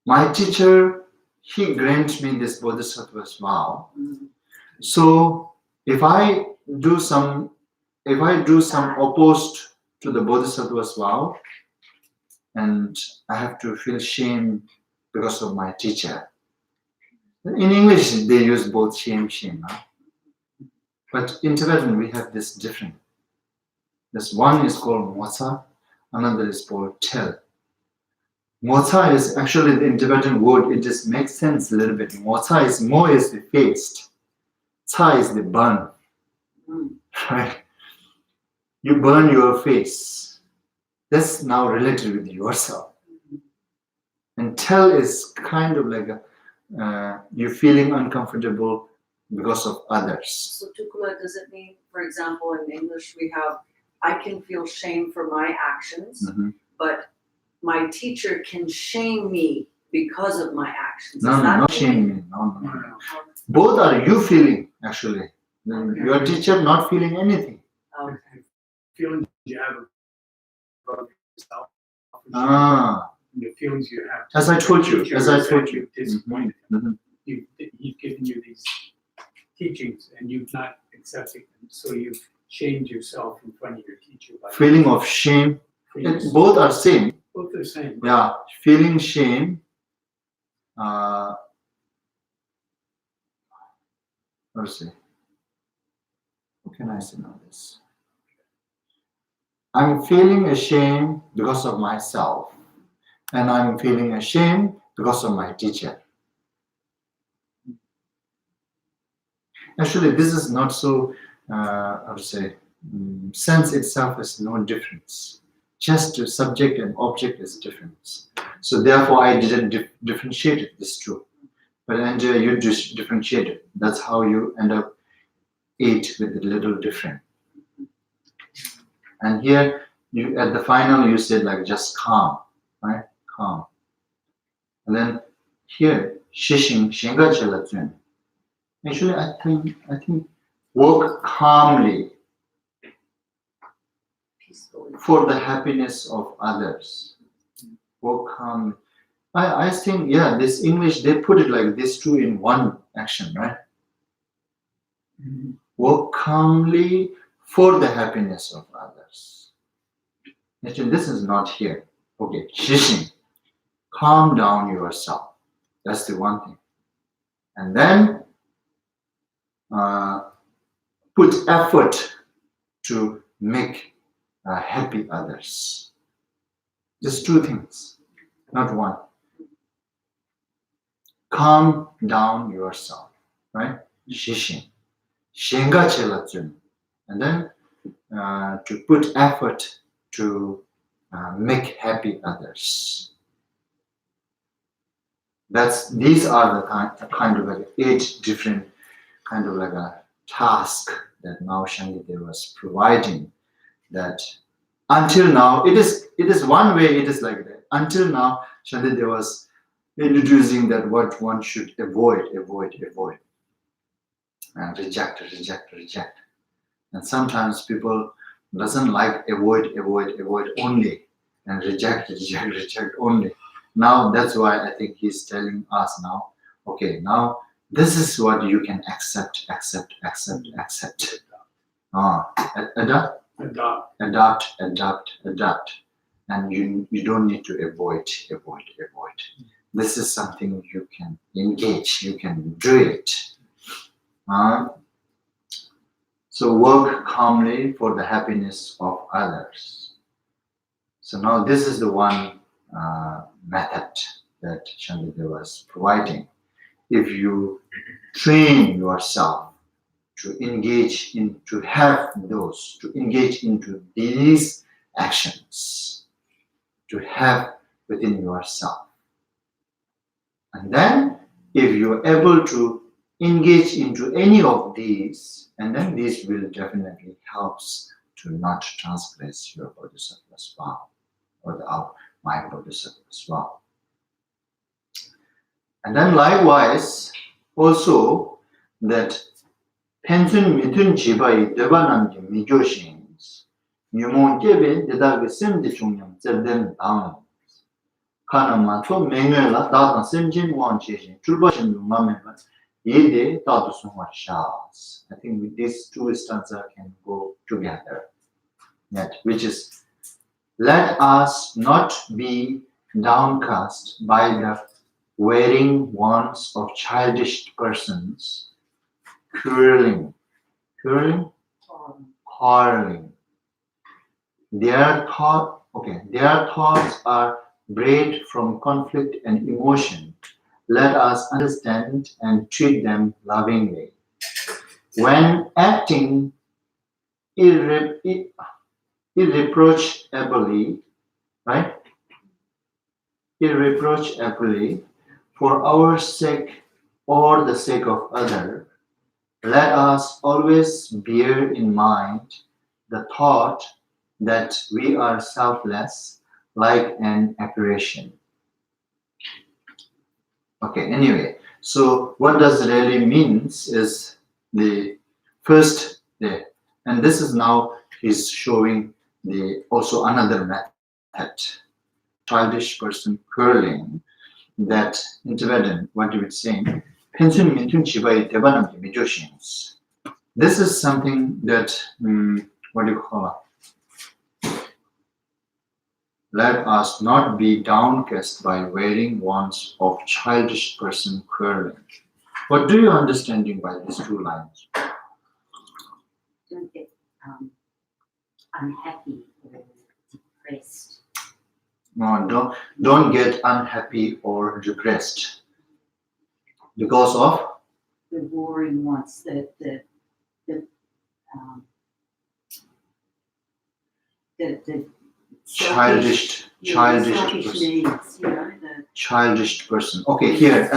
Speaker 1: My teacher, he grants me this Bodhisattva's vow. So if I do some opposed to the Bodhisattva's vow, and I have to feel shame because of my teacher. In English, they use both shame. Huh? But in Tibetan, we have this different. This one is called mocha, another is called tel. Mocha is actually in Tibetan word, it just makes sense a little bit. Mocha is, mo is the face, cha is the burn. Right? You burn your face. That's now related with yourself. And tel is kind of like you're feeling uncomfortable because of others.
Speaker 2: So Tukula, does it mean, for example, in English we have, I can feel shame for my actions, but my teacher can shame me because of my actions.
Speaker 1: No, not shame me. No. Both are you feeling, actually. Your teacher not feeling anything.
Speaker 3: Feelings you have about yourself. The feelings you have.
Speaker 1: As I told you.
Speaker 3: Disappointed. He's given you these teachings and you've not accepted them, so you've shamed yourself in front of your teacher.
Speaker 1: Feeling of shame. Both are same.
Speaker 3: Both are same.
Speaker 1: Yeah, feeling shame. Let's see. What can I say now this? I'm feeling ashamed because of myself, and I'm feeling ashamed because of my teacher. Actually, this is not so, I would say, sense itself is no difference. Just the subject and object is difference. So therefore, I didn't differentiate this two. But Andrea, you just differentiate it. That's how you end up eat with a little different. And here, you at the final, you said like just calm, right? Calm. And then here, shishing, shenga chelatun. Actually, I think work calmly
Speaker 2: Peacefully.
Speaker 1: for the happiness of others. Work calmly. I think, yeah, this English, they put it like this two in one action, right? Work calmly for the happiness of others. Actually, this is not here. Okay, shishing. Calm down yourself. That's the one thing. And then put effort to make happy others. Just two things, not one. Calm down yourself, right? Shishin. Shenga chelatun. And then to put effort to make happy others. These are the kind of like 8 different kind of like a task that now Shantideva was providing. That until now, it is one way. It is like that. Until now, Shantideva was introducing that what one should avoid, and reject. And sometimes people doesn't like avoid only, and reject only. Now that's why I think he's telling us now, okay, now this is what you can accept. Adopt. And you don't need to avoid. This is something you can engage, you can do it. So work calmly for the happiness of others. So now this is the one method that Shantideva was providing. If you train yourself to engage into these actions, to have within yourself. And then if you're able to engage into any of these, and then this will definitely helps to not transgress your bodhisattva's vow, or my bodhisattva's vow. And then likewise, also that pension mitun jibai devanamji mijoshins, nyumon kebe dedage semdi chungyam zerden down. Kanama to menguela datan semjin wan cheshin, chulbashin mamema, yede dadu sumar shas. I think with these two stanzas can go together. Which is, let us not be downcast by the wearing wands of childish persons, quarreling. Their thoughts are bred from conflict and emotion. Let us understand and treat them lovingly. When acting irreproachably, right? Irreproachably, for our sake or the sake of others, let us always bear in mind the thought that we are selfless, like an apparition. Okay, anyway, so what does really means is the first there, and this is now he's showing also another method, childish person quarreling, that in Tibetan, what you would say, pension mintun chibai devanam mijoshins. This is something that what do you call it? Let us not be downcast by wearing wands of childish person quarreling. What do you understanding by these two lines?
Speaker 4: Don't get unhappy or depressed.
Speaker 1: No, don't get unhappy or depressed because of
Speaker 4: The warring wants, the
Speaker 1: childish
Speaker 2: Selfish
Speaker 1: person.
Speaker 2: needs, yeah, I
Speaker 1: childish person. Okay, here,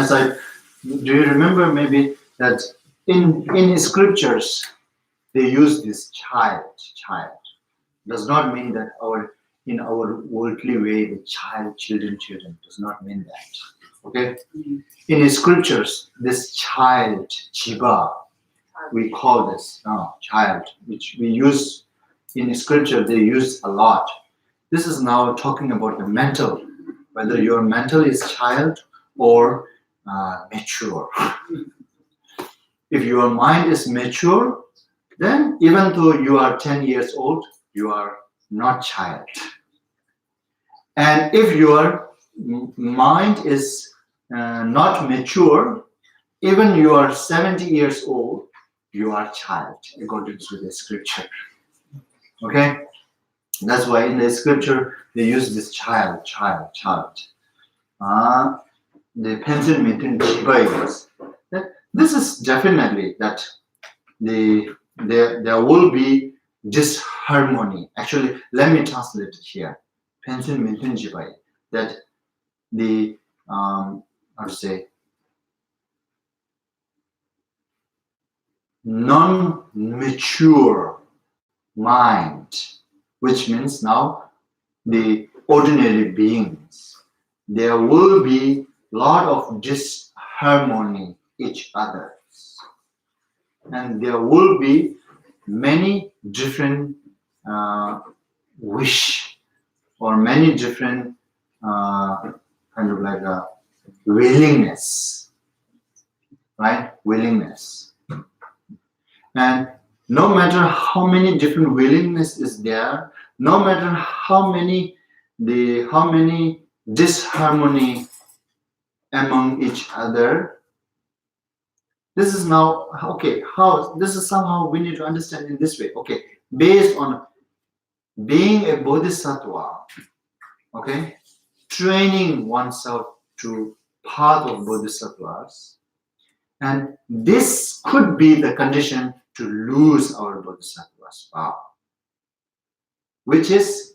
Speaker 1: do you remember maybe that in scriptures, they use this child. Does not mean that in our worldly way, the children does not mean that. Okay? In scriptures, this child, chiba, we call this child, which we use in scripture, they use a lot. This is now talking about the mental, whether your mental is child or mature. If your mind is mature, then even though you are 10 years old, you are not child. And if your mind is not mature, even you are 70 years old, you are child, according to the scripture. Okay? That's why in the scripture, they use this child. The pencil meeting is. This is definitely that there will be disharmony. Actually, let me translate it here. Pencil meeting that the how to say non-mature mind, which means now the ordinary beings, there will be a lot of disharmony each other, and there will be many different wish or many different kind of like a willingness, right? Willingness. And no matter how many different willingness is there, no matter how many disharmony among each other, this is now okay. This is somehow we need to understand in this way. Okay, based on being a bodhisattva, okay, training oneself to path of bodhisattvas, and this could be the condition to lose our bodhisattva's power, which is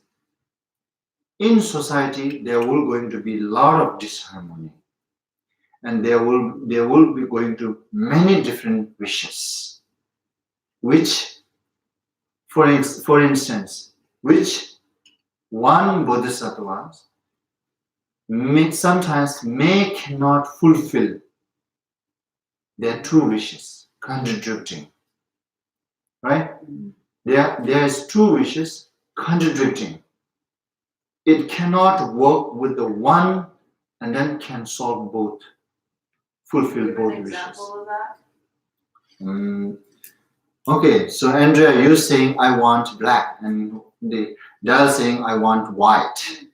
Speaker 1: in society there will going to be a lot of disharmony, and there will be going to many different wishes, which for instance, which one bodhisattva sometimes cannot fulfill their true wishes, contradicting, right? There is two wishes contradicting. It cannot work with the one and then can solve both, fulfill
Speaker 2: Give
Speaker 1: both
Speaker 2: an
Speaker 1: wishes.
Speaker 2: example of that?
Speaker 1: Okay, so Andrea, you're saying I want black, and Dal saying I want white.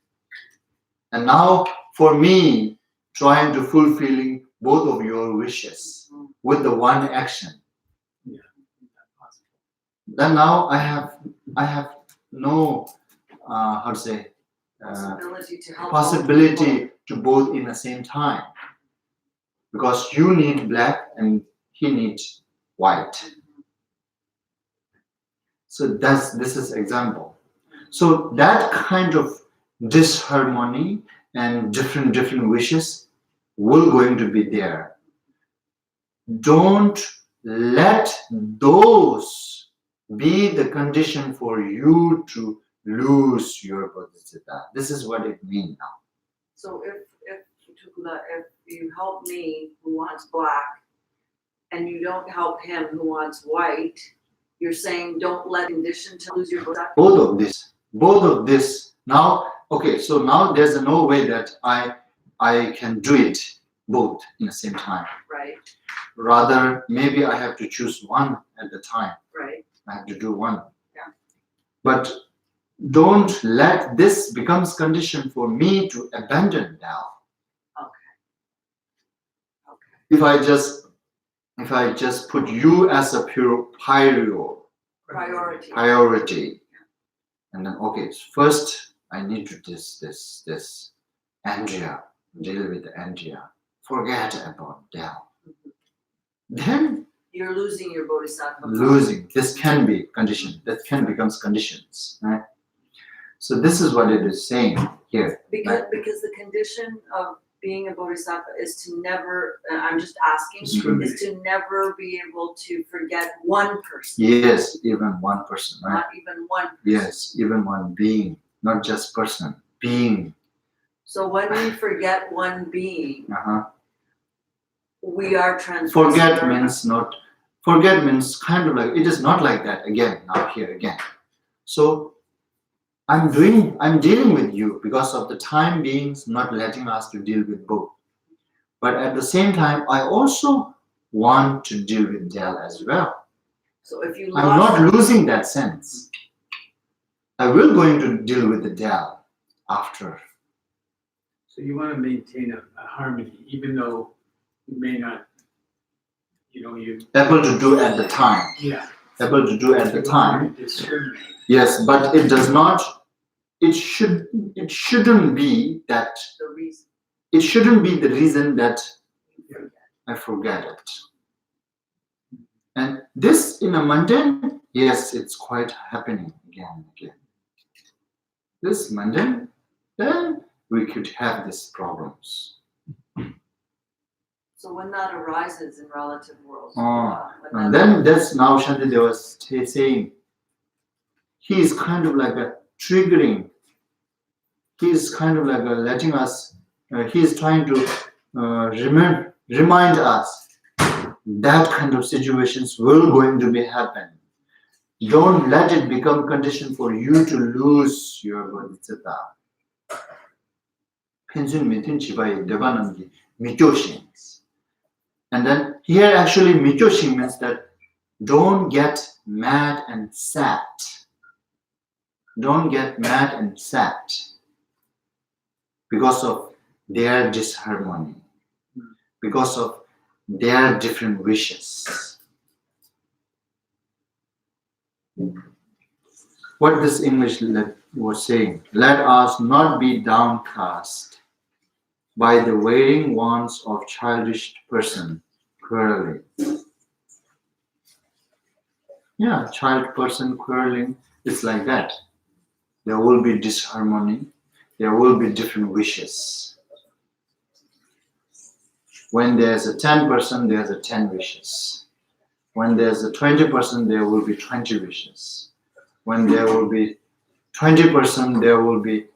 Speaker 1: And now for me, trying to fulfilling both of your wishes with the one action.
Speaker 3: Yeah, not possible.
Speaker 1: Then now I have no how to say
Speaker 2: Possibility
Speaker 1: to both in the same time, because you need black and he needs white. So this is example. So that kind of disharmony and different wishes will going to be there. Don't let those be the condition for you to lose your bodhisattva. This is what it means now.
Speaker 2: So if you help me who wants black, and you don't help him who wants white, you're saying don't let condition to lose your bodhisattva?
Speaker 1: Both of this. Now, okay, so now there's no way that I can do it both in the same time.
Speaker 2: Right.
Speaker 1: Rather, maybe I have to choose one at the time.
Speaker 2: Right.
Speaker 1: I have to do one.
Speaker 2: Yeah.
Speaker 1: But don't let this becomes condition for me to abandon now.
Speaker 2: Okay.
Speaker 1: If I just put you as a pure priority, and then okay, first I need to this Andrea, deal with Andrea, forget about Dell. Then
Speaker 2: You're losing your bodhisattva.
Speaker 1: this can be condition, that can becomes conditions, right? So this is what it is saying here.
Speaker 2: Because the condition of being a bodhisattva is to never, I'm just asking,
Speaker 3: Discriminate.
Speaker 2: is to never be able to forget one person,
Speaker 1: Yes, even one person, right?
Speaker 2: not even one person.
Speaker 1: Yes, even one being, not just person, being.
Speaker 2: So when we forget one being, we are transgressing.
Speaker 1: Forget means kind of like, it is not like that again, now here again. So I'm dealing with you because of the time beings not letting us to deal with both. But at the same time, I also want to deal with Dell as well.
Speaker 2: So if you
Speaker 1: I'm not losing that sense. I will going to deal with the Dell after.
Speaker 3: So you want to maintain a harmony, even though you may not, you
Speaker 1: Able to do at the time.
Speaker 3: Yeah.
Speaker 1: Able to do at the time.
Speaker 3: Discriminate.
Speaker 1: Yes, but it does not. It shouldn't be that.
Speaker 2: the reason.
Speaker 1: It shouldn't be the reason that I forget it. And this in a mundane, yes, it's quite happening again and again. This mundane, then we could have these problems.
Speaker 2: So when that arises in relative worlds,
Speaker 1: And then that's now Shantideva was saying, he is kind of like a triggering. He is kind of like letting us, he is trying to remind us that kind of situations will going to be happen. Don't let it become condition for you to lose your bodhisattva. And then here actually Mikyoshin means that don't get mad and sad. Don't get mad and sad because of their disharmony, because of their different wishes. What this English was saying, let us not be downcast by the waving wands of childish person quarreling. Yeah, child person quarreling, it's like that. There will be disharmony, there will be different wishes. When there's a 10%, there's a 10 wishes. When there's a 20%, there will be 20 wishes. When there will be 20%, there will be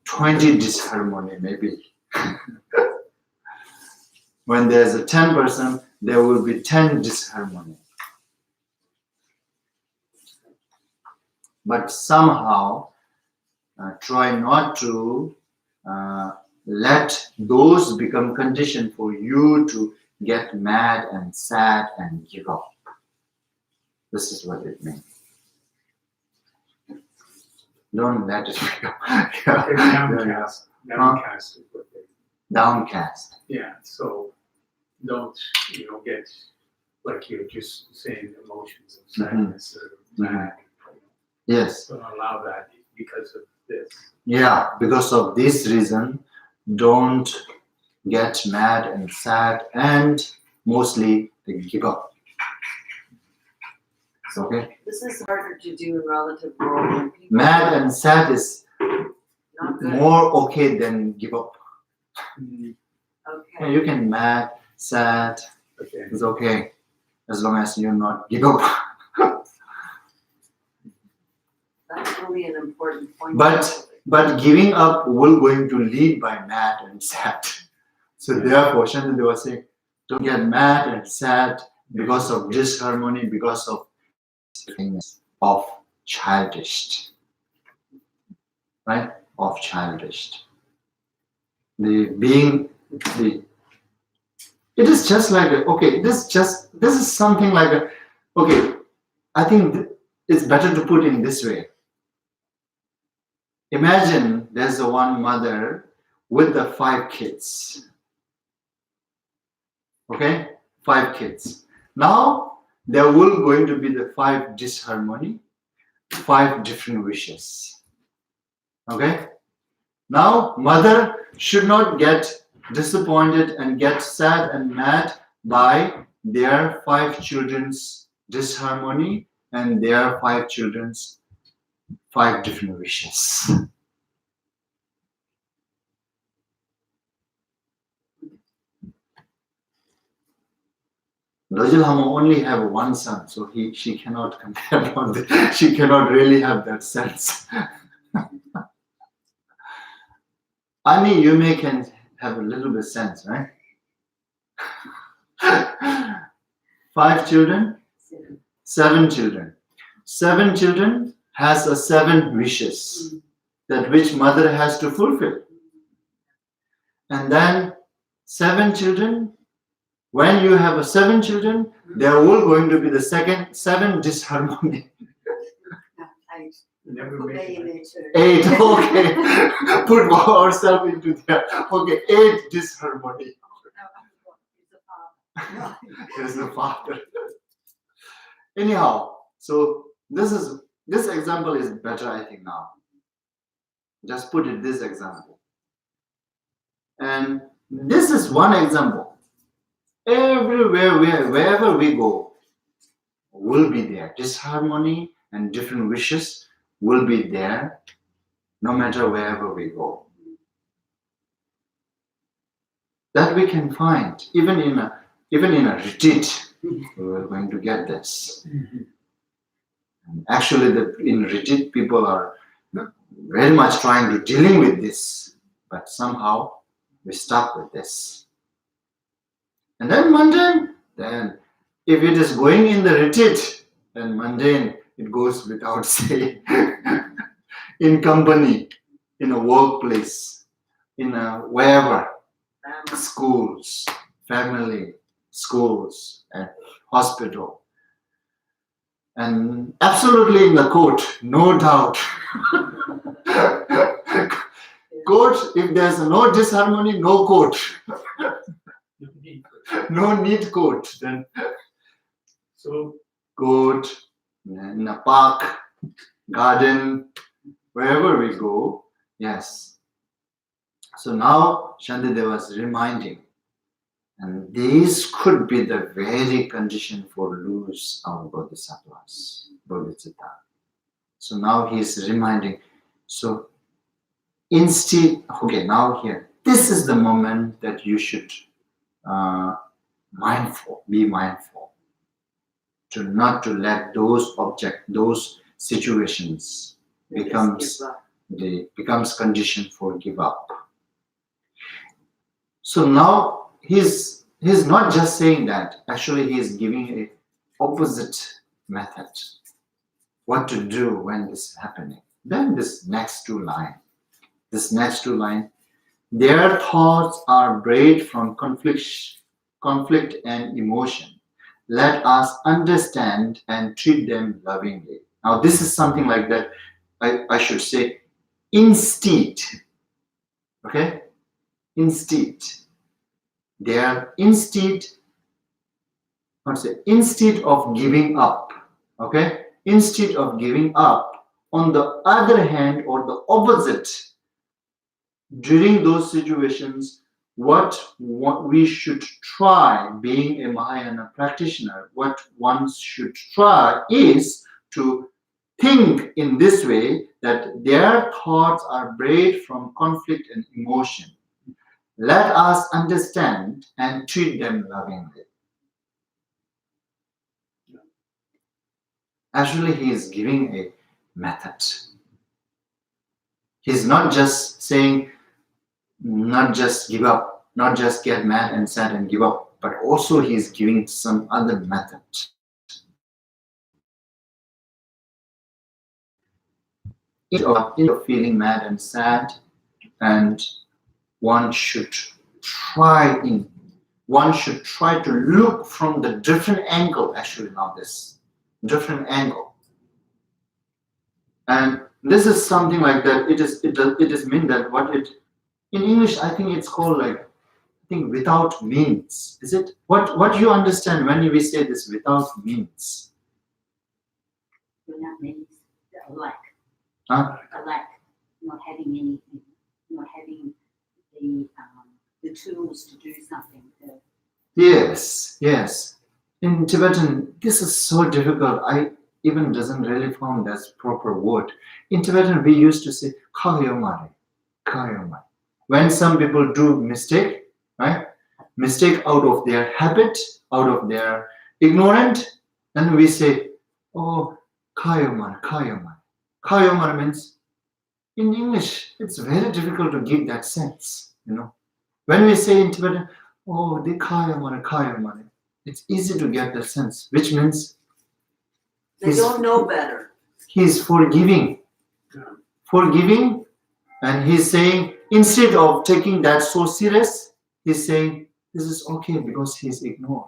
Speaker 1: 20 disharmony, maybe. When there's a 10%, there will be 10 disharmony. But somehow, try not to let those become condition for you to get mad and sad and give up. This is what it means. Don't let it become
Speaker 3: Downcast. Downcast is what they.
Speaker 1: downcast.
Speaker 3: Yeah. So don't get like you're just saying emotions of sadness or mad.
Speaker 1: Yes.
Speaker 3: Don't allow that because of this.
Speaker 1: Yeah, because of this reason, don't get mad and sad and mostly they give up. Okay?
Speaker 2: This is harder to do in relative world when people
Speaker 1: Mad and sad is
Speaker 2: not good.
Speaker 1: more okay than give up.
Speaker 2: Okay.
Speaker 1: You can mad, sad,
Speaker 3: Okay.
Speaker 1: it's okay as long as you're not give up.
Speaker 2: That's really an important point.
Speaker 1: But giving up will going to lead by mad and sad. So therefore, Shantideva was saying, don't get mad and sad because of disharmony, because of things of childish. Right? Of childish. It is just like this is something like I think it's better to put in this way. Imagine there's a one mother with the 5 kids. Okay? 5 kids. Now there will going to be the 5 disharmony, 5 different wishes. Okay? Now mother should not get disappointed and get sad and mad by their 5 children's disharmony and their 5 children's 5 different wishes. Dojil Lama only have one son, so she cannot compare on the, she cannot really have that sense. Ani, you can have a little bit sense, right? 5 children, 7 children. 7 children has a 7 wishes that which mother has to fulfill. And then 7 children, when you have a 7 children, they are all going to be the 7 disharmony.
Speaker 3: Never make it.
Speaker 1: 8, okay. Put ourselves into there. Okay, 8 disharmony. There's the father. Anyhow, so this example is better, I think, now. Just put it this example. And this is one example. Everywhere, wherever we go, will be there. Disharmony and different wishes will be there, no matter wherever we go. That we can find, even in a retreat, we're going to get this. Actually, in retreat, people are very much trying to dealing with this, but somehow we stuck with this. And then mundane, then if it is going in the retreat, then mundane, it goes without saying. In company, in a workplace, in a wherever, schools, family, schools, and hospital. And absolutely in the court, no doubt. Court, if there's no disharmony, no court. No need court. Then
Speaker 3: So
Speaker 1: court, in a park, garden, wherever we go, yes. So now Shantideva was reminding, and these could be the very condition for lose our bodhisattvas, bodhicitta. So now he's reminding. So instead, okay, now here, this is the moment that you should be mindful, to not to let those situations becomes condition for give up. So now he's not just saying that. Actually, he is giving a opposite method. What to do when this is happening. Then this next two line. Their thoughts are bred from conflict and emotion. Let us understand and treat them lovingly. Now this is something like that. I should say instead. Okay? Instead. Instead of giving up. Okay? Instead of giving up, on the other hand, or the opposite, during those situations, what we should try, being a Mahayana practitioner, what one should try is to think in this way, that their thoughts are bred from conflict and emotion. Let us understand and treat them lovingly. Actually, he is giving a method. He's not just saying, not just give up, not just get mad and sad and give up, but also he's giving some other method. Instead of feeling mad and sad, and one should try to look from the different angle, actually now this different angle. And this is something like that. It is mean that what it in English, I think it's called without means. Is it? What do you understand when we say this without means?
Speaker 4: Without means, a lack.
Speaker 1: Huh?
Speaker 4: A lack, not having anything, not having the tools to do something.
Speaker 1: Yes. In Tibetan, this is so difficult. I even doesn't really found that's proper word. In Tibetan, we used to say kayomare. When some people do mistake, right? Mistake out of their habit, out of their ignorant, then we say, oh, kayamana, kayamana. Kayamana means, in English, it's very difficult to give that sense, When we say in Tibetan, oh, the kayamana, kayamana, it's easy to get that sense, which means
Speaker 2: They don't know better.
Speaker 1: he's forgiving. Forgiving, and he's saying, instead of taking that so serious, he's saying, this is okay because he's ignored.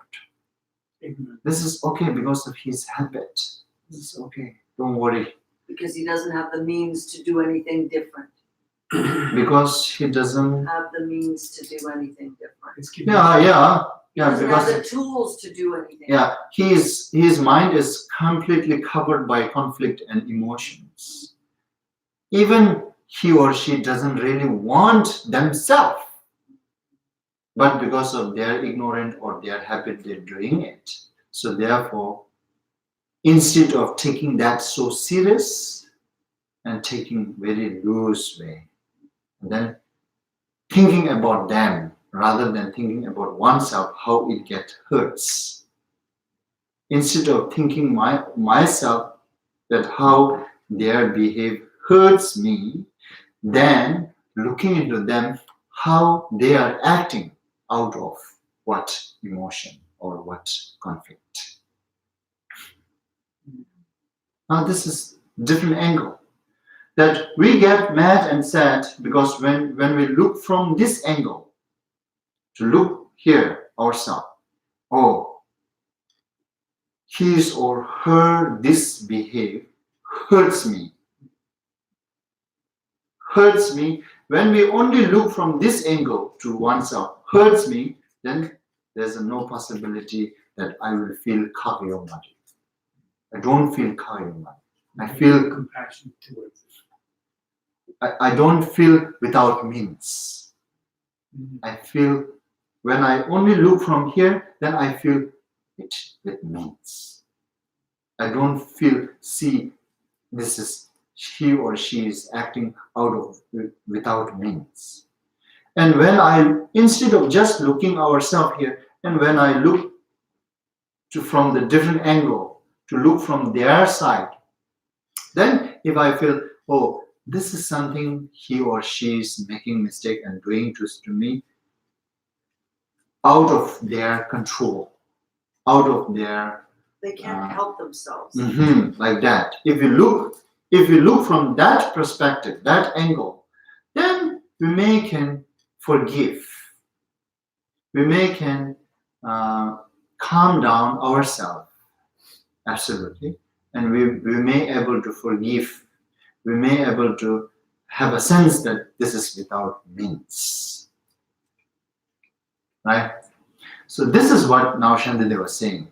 Speaker 1: This is okay because of his habit. This is okay. Don't worry.
Speaker 2: Because he doesn't have the means to do anything different.
Speaker 1: Because he doesn't
Speaker 2: Have the means to do anything different. He doesn't have the
Speaker 1: because
Speaker 2: tools to do anything.
Speaker 1: his mind is completely covered by conflict and emotions. Even he or she doesn't really want themselves, but because of their ignorant or their habit, they're doing it. So therefore, instead of taking that so serious and taking very loose way, and then thinking about them rather than thinking about oneself, how it gets hurts. Instead of thinking myself that how their behavior hurts me, then looking into them, how they are acting out of what emotion or what conflict. Now this is different angle. That we get mad and sad because when we look from this angle, to look here ourselves, oh, his or her this behavior hurts me. Hurts me. When we only look from this angle to oneself, hurts me, then there's no possibility that I will feel karyomari. I don't feel karyomari. I feel
Speaker 3: compassion towards it.
Speaker 1: I don't feel without means. I feel when I only look from here, then I feel it with means. I don't see this is he or she is acting out of without means. And when instead of just looking ourselves here, and when I look from the different angle, to look from their side, then if I feel, oh, this is something he or she is making mistake and doing to me out of their control, out of their
Speaker 2: They can't help themselves.
Speaker 1: like that. If you look from that perspective, that angle, then we can forgive. We can calm down ourselves, absolutely, and we may able to forgive. We may able to have a sense that this is without means, right? So this is what now Shandideva was saying.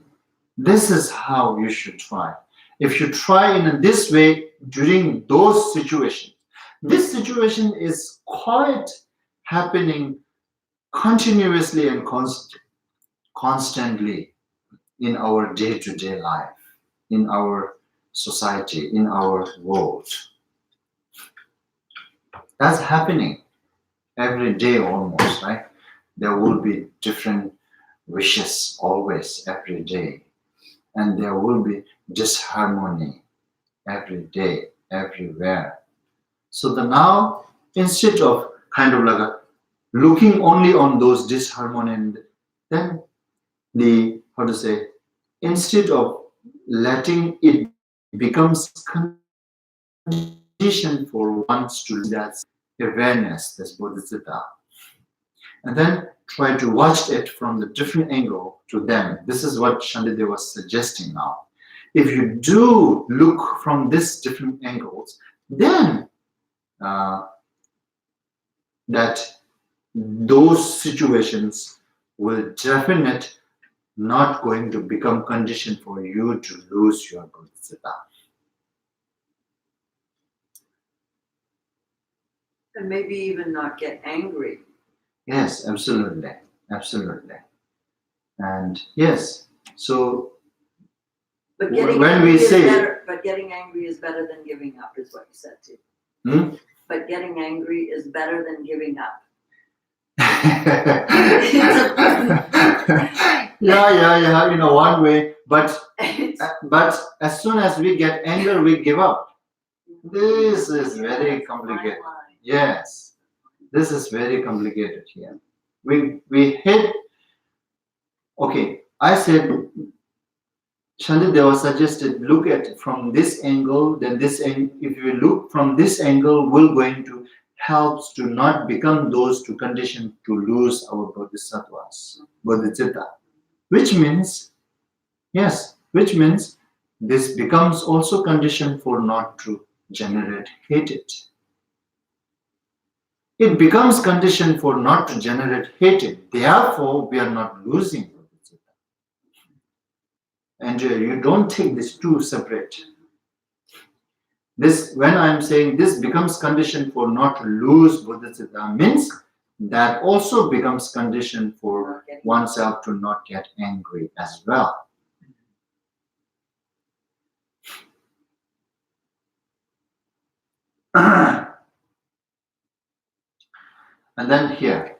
Speaker 1: This is how you should try. If you try in this way during those situations, this situation is quite happening continuously and constantly in our day-to-day life, in our society, in our world. That's happening every day almost, right? There will be different wishes always, every day. And there will be disharmony every day, everywhere. So now, instead of kind of like looking only on those disharmony, then instead of letting it becomes condition for one's to lose that awareness, this bodhicitta, and then try to watch it from the different angle to them. This is what Shandideva was suggesting now. If you do look from these different angles, then that those situations will definitely not going to become condition for you to lose your bodhicitta.
Speaker 2: And maybe even not get angry.
Speaker 1: Yes, absolutely. And yes, so
Speaker 2: But getting
Speaker 1: when
Speaker 2: angry
Speaker 1: we
Speaker 2: is
Speaker 1: say
Speaker 2: better. But getting angry is better than giving up, is what you said too. But getting angry is better than giving up.
Speaker 1: Yeah, in a one way. But
Speaker 2: It's
Speaker 1: as soon as we get anger, we give up. This is very
Speaker 2: Yes,
Speaker 1: complicated.
Speaker 2: fine line.
Speaker 1: Yes, this is very complicated here. We hit. Okay, I said Shantideva suggested look at it from this angle, then this angle. If you look from this angle, we're going to helps to not become those to condition to lose our bodhisattvas, bodhicitta. Which means, yes, which means this becomes also condition for not to generate hatred. It becomes condition for not to generate hatred. Therefore, we are not losing bodhicitta. And you don't take these two separate. This, when I'm saying this becomes condition for not to lose bodhicitta, means that also becomes condition for oneself to not get angry as well. And then here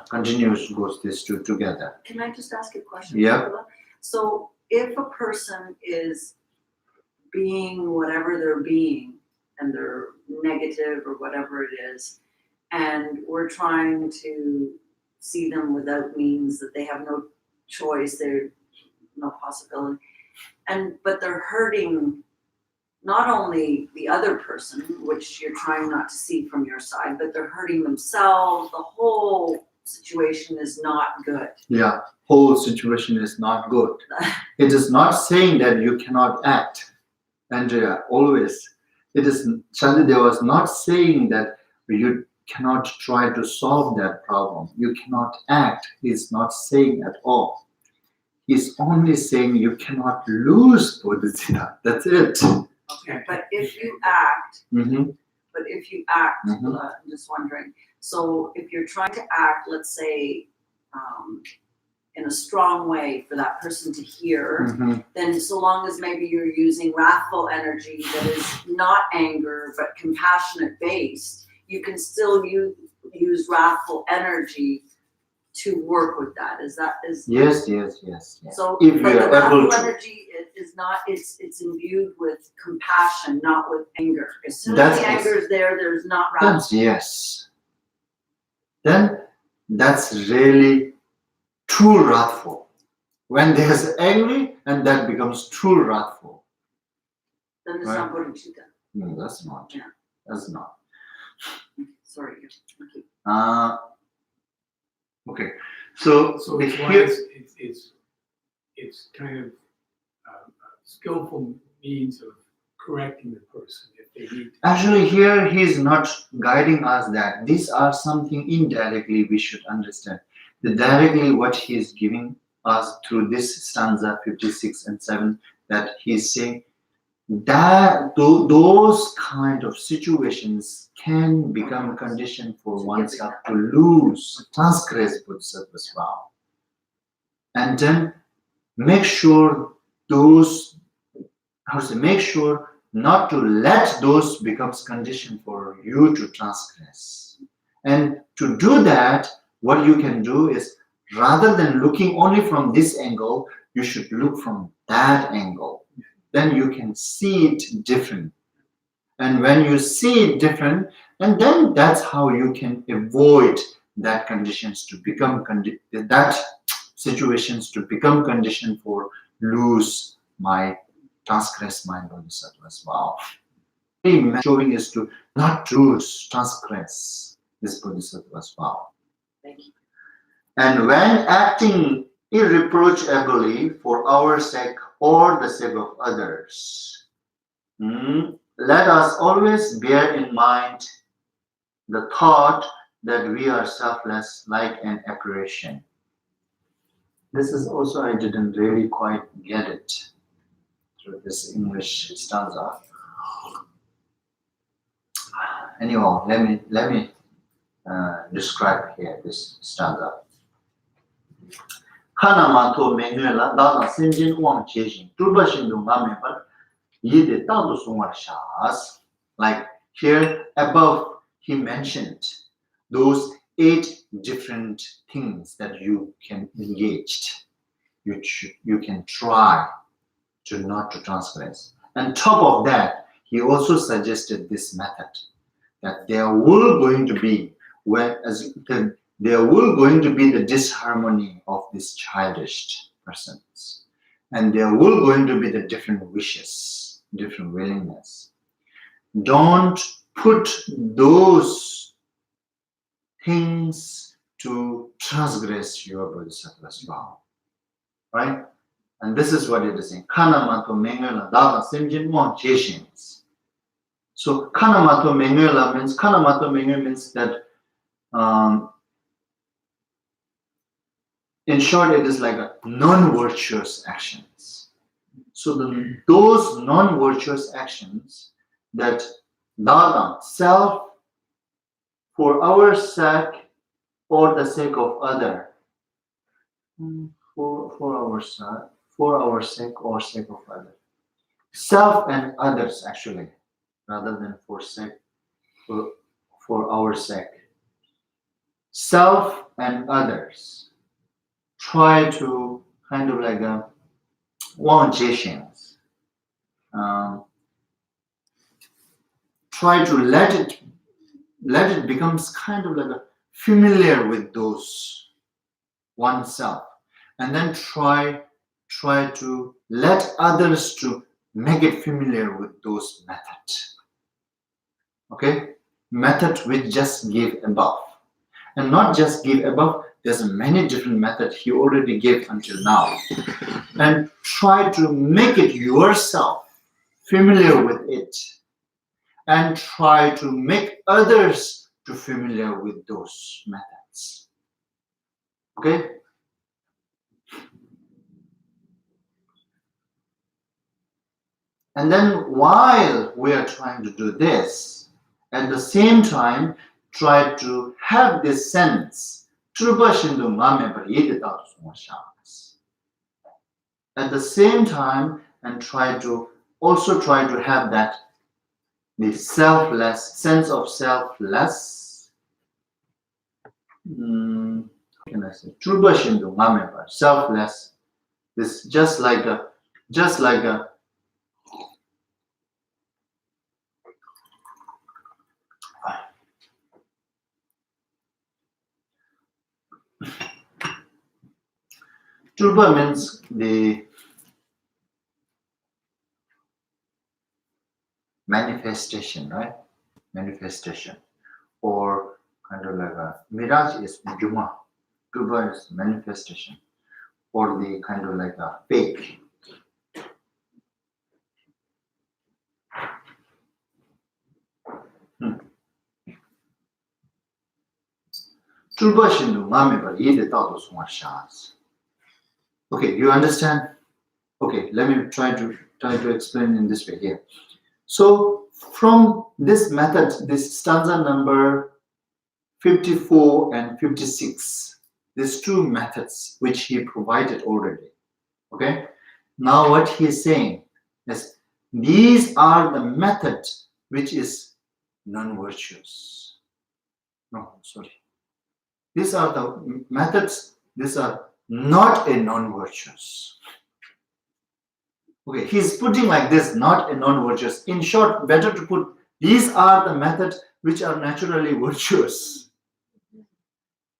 Speaker 1: continues, goes these two together.
Speaker 2: Can I just ask a question?
Speaker 1: Yeah.
Speaker 2: Shakula? So if a person is being whatever they're being, and they're negative or whatever it is, and we're trying to see them without means, that they have no choice, there's no possibility, but they're hurting not only the other person, which you're trying not to see from your side, but they're hurting themselves. The whole situation is not good.
Speaker 1: Yeah, whole situation is not good. It is not saying that you cannot act. Andrea, always, it is, Shantideva was not saying that you cannot try to solve that problem. You cannot act. He's not saying at all. He's only saying you cannot lose bodhicitta. That's it.
Speaker 2: Okay, but if you act,
Speaker 1: Mm-hmm.
Speaker 2: I'm just wondering, so if you're trying to act, let's say, in a strong way for that person to hear,
Speaker 1: Mm-hmm.
Speaker 2: then so long as maybe you're using wrathful energy that is not anger but compassionate based, you can still use wrathful energy to work with that.
Speaker 1: Yes.
Speaker 2: So
Speaker 1: If
Speaker 2: but
Speaker 1: you
Speaker 2: the
Speaker 1: are able
Speaker 2: wrathful
Speaker 1: to.
Speaker 2: energy is not, it's imbued with compassion, not with anger. As soon
Speaker 1: That's
Speaker 2: as the anger is there, there's not wrath.
Speaker 1: That's yes. Then that's really true wrathful. When there's angry, and that becomes true wrathful.
Speaker 2: Then it's
Speaker 1: Right.
Speaker 2: not bodhicitta.
Speaker 1: No, that's not.
Speaker 2: Yeah.
Speaker 1: That's not.
Speaker 2: Sorry. Thank you.
Speaker 1: Okay. So
Speaker 3: it's
Speaker 1: here,
Speaker 3: wise, it's kind of a skillful means of correcting the person if they need to.
Speaker 1: actually here he's not guiding us that these are something indirectly we should understand. The directly what he is giving us through this stanza 56 and 7, that he's saying that those kind of situations can become a condition for oneself to lose, transgress bodhisattva's vow. And then make sure make sure not to let those becomes condition for you to transgress. And to do that, what you can do is, rather than looking only from this angle, you should look from that angle. Then you can see it different. And when you see it different, and then that's how you can avoid that conditions to become that situations to become condition for lose my transgress my bodhisattva's vow. Showing is to not lose, transgress this bodhisattva's vow.
Speaker 2: Thank you.
Speaker 1: And when acting irreproachably for our sake or the sake of others, let us always bear in mind the thought that we are selfless like an apparition. This is also, I didn't really quite get it through this English stanza. Anyway, let me describe here this stanza. Kana to menuela dana sinjin wang chejin turba shindu ngame par yide tadu sungwar shas. Like here above, he mentioned those 8 different things that you can engage. you can try to not to transgress. And top of that, he also suggested this method that there will going to be the disharmony of these childish persons, and there will going to be the different wishes, different willingness. Don't put those things to transgress your bodhisattva's vow, right? And this is what it is saying. Kanamato mengela dava simjin mo jeshins. So kanamato mengela means that in short, it is like a non-virtuous actions. So those non-virtuous actions that dada, self, for our sake or the sake of other, for our sake or sake of other, self and others actually, rather than for our sake, self and others. Try to kind of like one patience. Try to let it becomes kind of like a familiar with those oneself, and then try to let others to make it familiar with those methods. Okay, method which just give above, and not just give above. There's many different methods he already gave until now, and try to make it yourself familiar with it, and try to make others to familiar with those methods. Okay? And then while we are trying to do this, at the same time, try to have this sense. At the same time, and try to have that the selfless sense of selfless. Can I say selfless? This just like a Trupa means the manifestation, right? Manifestation. Or kind of like a mirage is Juma. Trupa is manifestation. Or the kind of like a fake. Trupa Shindu Mameba Yede Tados Marshas. Okay, you understand? Okay, let me try to explain in this way here. So from this method, this stanza number 54 and 56, these two methods which he provided already. Okay, now what he is saying is these are the methods which is non-virtuous. No, sorry. These are the methods. These are not a non-virtuous. Okay, he's putting like this, not a non-virtuous. In short, better to put these are the methods which are naturally virtuous.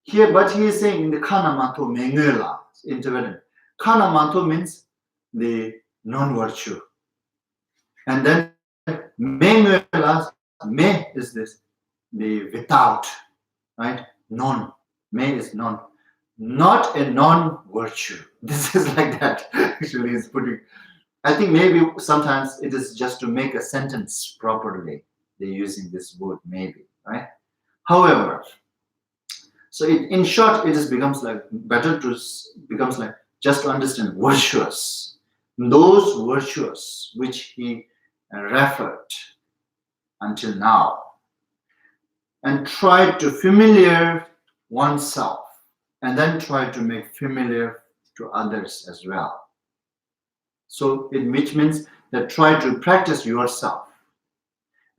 Speaker 1: Here, but he is saying in the Kanamato Mengela intervention. Kanamato means the non-virtue. And then Mengela, me is this, the without, right? Non. Me is non. Not a non-virtue. This is like that. Actually, he's putting. I think maybe sometimes it is just to make a sentence properly. They're using this word, maybe, right? However, so in short, it just becomes like better to becomes like just to understand virtuous. Those virtuous which he referred until now, and try to familiar oneself, and then try to make familiar to others as well. So which means that try to practice yourself,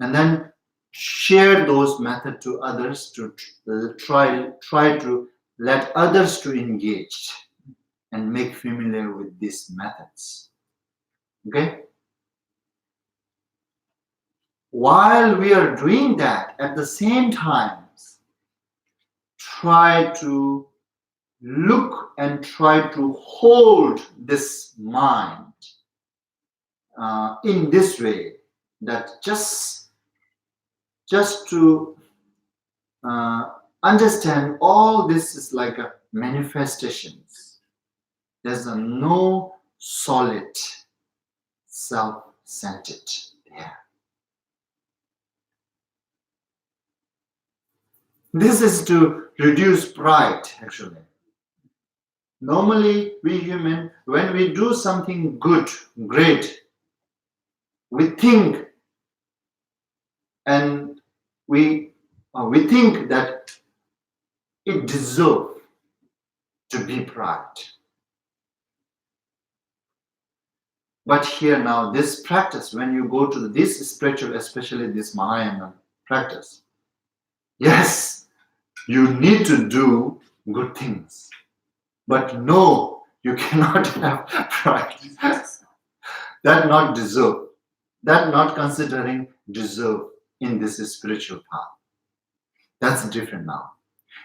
Speaker 1: and then share those methods to others to try to let others to engage, and make familiar with these methods. Okay? While we are doing that, at the same time, try to look and try to hold this mind in this way, that just to understand all this is like a manifestations. There's no solid self-centered there. This is to reduce pride, actually. Normally, we human, when we do something good, great, we think and we think that it deserves to be proud. But here now, this practice, when you go to this spiritual, especially this Mahayana practice, yes, you need to do good things. But no, you cannot have pride. That not deserve. That not considering deserve in this spiritual path. That's different now.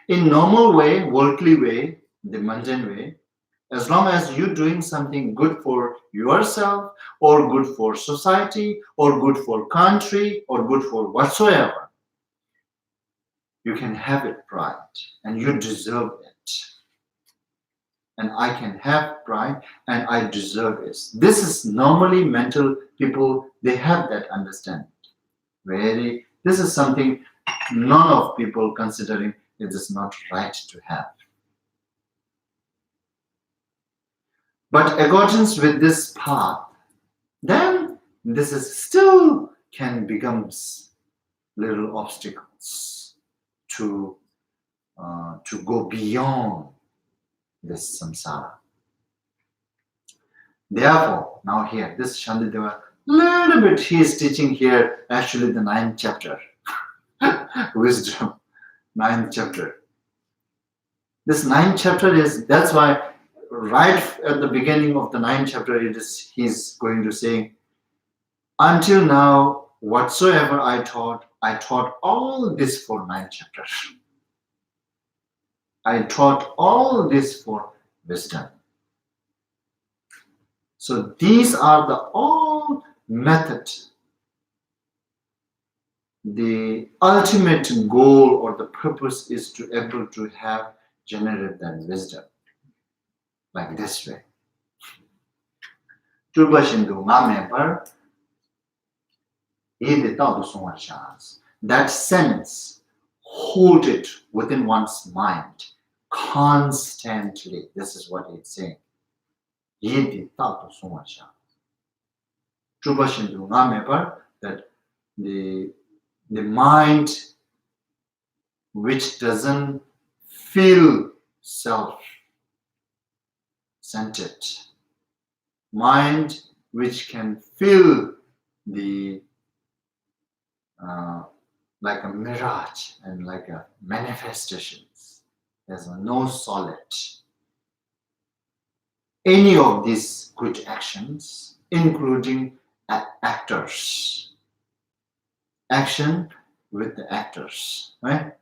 Speaker 1: In normal way, worldly way, the mundane way, as long as you're doing something good for yourself, or good for society, or good for country, or good for whatsoever, you can have it pride, and you deserve it. And I can have pride, and I deserve it. This is normally mental people, they have that understanding. This is something none of people considering it is not right to have. But accordance with this path, then this is still can become little obstacles to go beyond this samsara. Therefore, now here, this Shantideva, little bit he is teaching here, actually the 9th chapter. Wisdom, 9th chapter. This 9th chapter is, that's why right at the beginning of the 9th chapter, he's going to say, until now, whatsoever I taught all this for 9th chapter. I taught all this for wisdom. So these are the all methods. The ultimate goal or the purpose is to able to have generate that wisdom. Like this way. That sense, hold it within one's mind constantly. This is what it's saying. That the mind which doesn't feel self-centered, mind which can feel the like a mirage and like a manifestations. There's no solid. Any of these good actions, including actors. Action with the actors, right?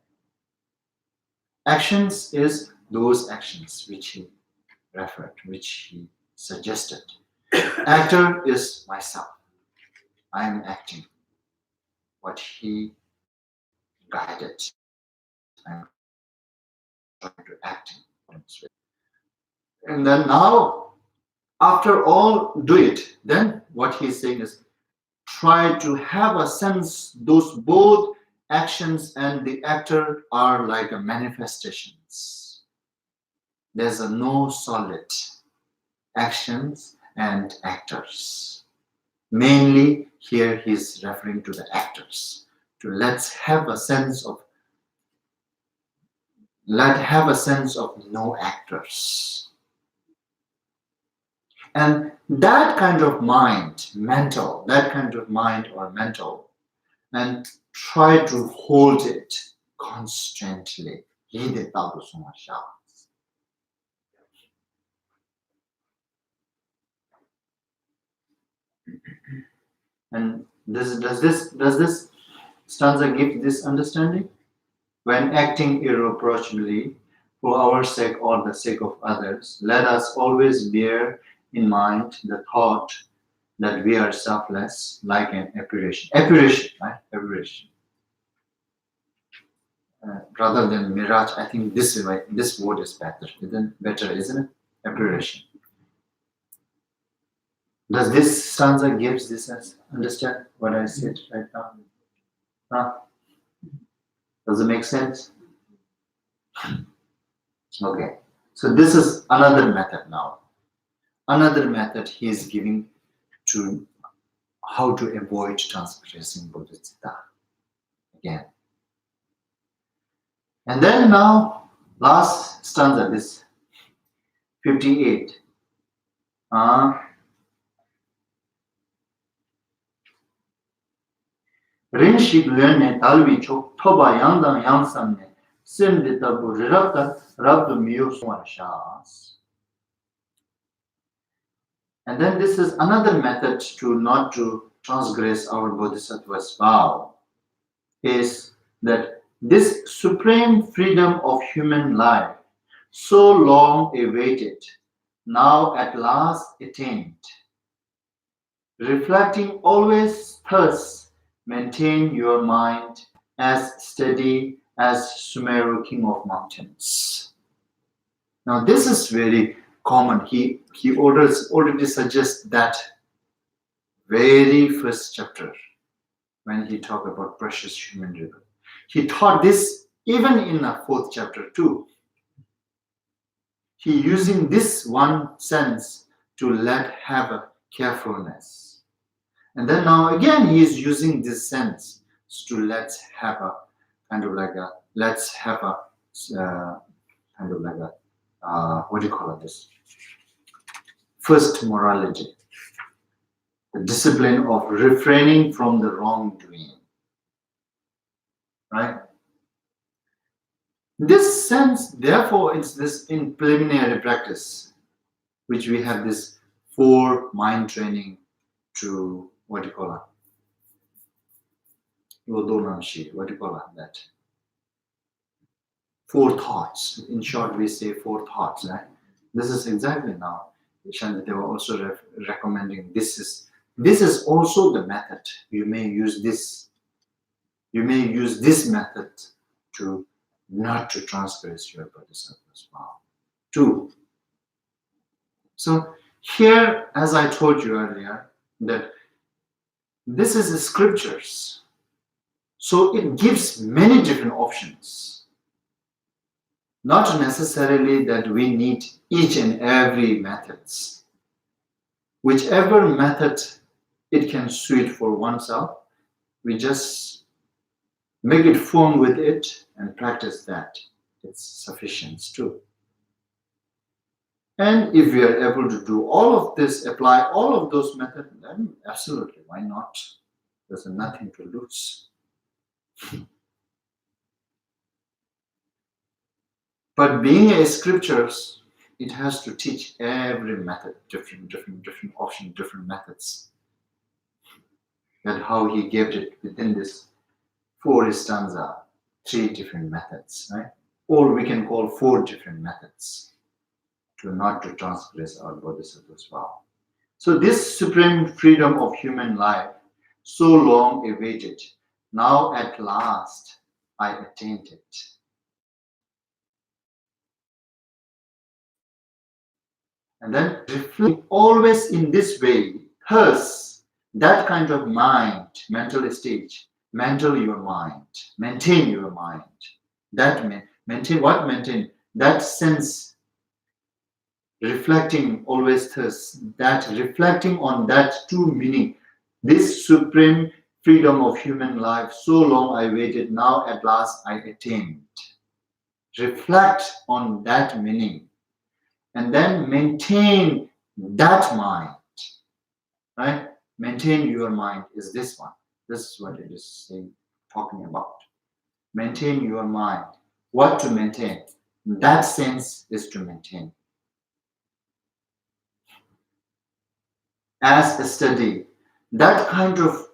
Speaker 1: Actions is those actions which he referred, which he suggested. Actor is myself. I am acting what he guided. I am trying to act. And then now, after all, do it. Then what he's saying is, try to have a sense those both actions and the actor are like a manifestations. There's a no solid actions and actors. Mainly here he's referring to the actors. To let's have a sense of no actors. And that kind of mind, mental, and try to hold it constantly. And does this stanza give this understanding? When acting irreproachably for our sake or the sake of others, let us always bear in mind the thought that we are selfless, like an apparition. Apparition, right? Apparition. Rather than mirage, I think this word is better. Isn't it? Apparition. Does this stanza gives this as understand what I said right now? Huh? Does it make sense? Okay. So this is another method now. Another method he is giving to how to avoid transgressing bodhicitta. Again. And then now, last stanza, this 58. Rin shik lönne talvi chok toba yangdang yangsamne simde tabu rirabda rabdu miyo shas. And then this is another method to not to transgress our bodhisattva's vow, is that this supreme freedom of human life, so long awaited, now at last attained. Reflecting always thus, maintain your mind as steady as Sumeru, king of mountains. Now this is very common. He already suggests that very first chapter when he talked about precious human river. He taught this even in the fourth chapter too. He using this one sense to let have a carefulness. And then now again he is using this sense to let's have a kind of like a what do you call this? First morality. The discipline of refraining from the wrongdoing. Right? This sense, therefore, it's this in preliminary practice, which we have this 4 mind training to what do you call it? What do you call that? 4 thoughts. In short, we say 4 thoughts, right? This is exactly now. They were also recommending this is also the method. You may use this. You may use this method to not to transgress your bodhisattva's vow. 2. So here, as I told you earlier, that this is the scriptures. So it gives many different options. Not necessarily that we need each and every methods. Whichever method it can suit for oneself, we just make it firm with it and practice that. It's sufficient too. And if we are able to do all of this, apply all of those methods, then absolutely, why not? There's nothing to lose. But being a scriptures, it has to teach every method, different option, different methods. And how he gave it within this 4 stanza, 3 different methods, right? Or we can call 4 different methods to not to transgress our bodhisattva's vow. So this supreme freedom of human life, so long awaited, now at last I attained it. And then reflect always in this way, thus that kind of mind, mental stage, maintain your mind. That maintain that sense, reflecting always thus, that reflecting on that true meaning, this supreme freedom of human life, so long I waited, now at last I attained. Reflect on that meaning and then maintain that mind, right? Maintain your mind is this one. This is what it is saying, talking about. Maintain your mind. What to maintain? That sense is to maintain. As a study, that kind of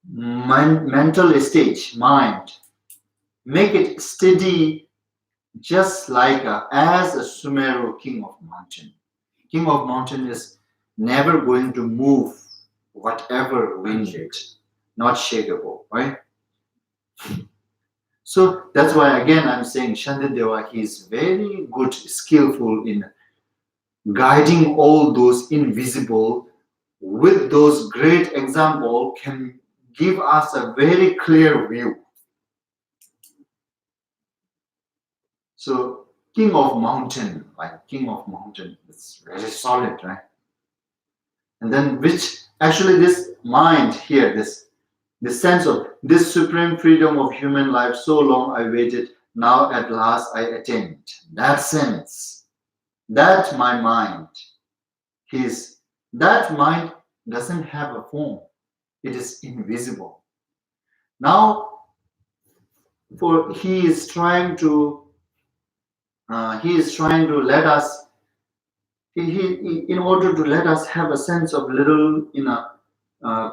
Speaker 1: mental stage, mind. Make it steady, just like as a Sumeru king of mountain. King of mountain is never going to move whatever wind, not shakeable, right? So that's why again I'm saying Shantideva, he is very good, skillful in guiding all those invisible with those great example can give us a very clear view. So king of mountain, like king of mountain, it's very solid, right? And then which actually this mind here, this sense of this supreme freedom of human life, so long I waited, now at last I attained. That sense, that my mind, that mind doesn't have a form. It is invisible. Now, for he is trying to let us. In order to let us have a sense of little in a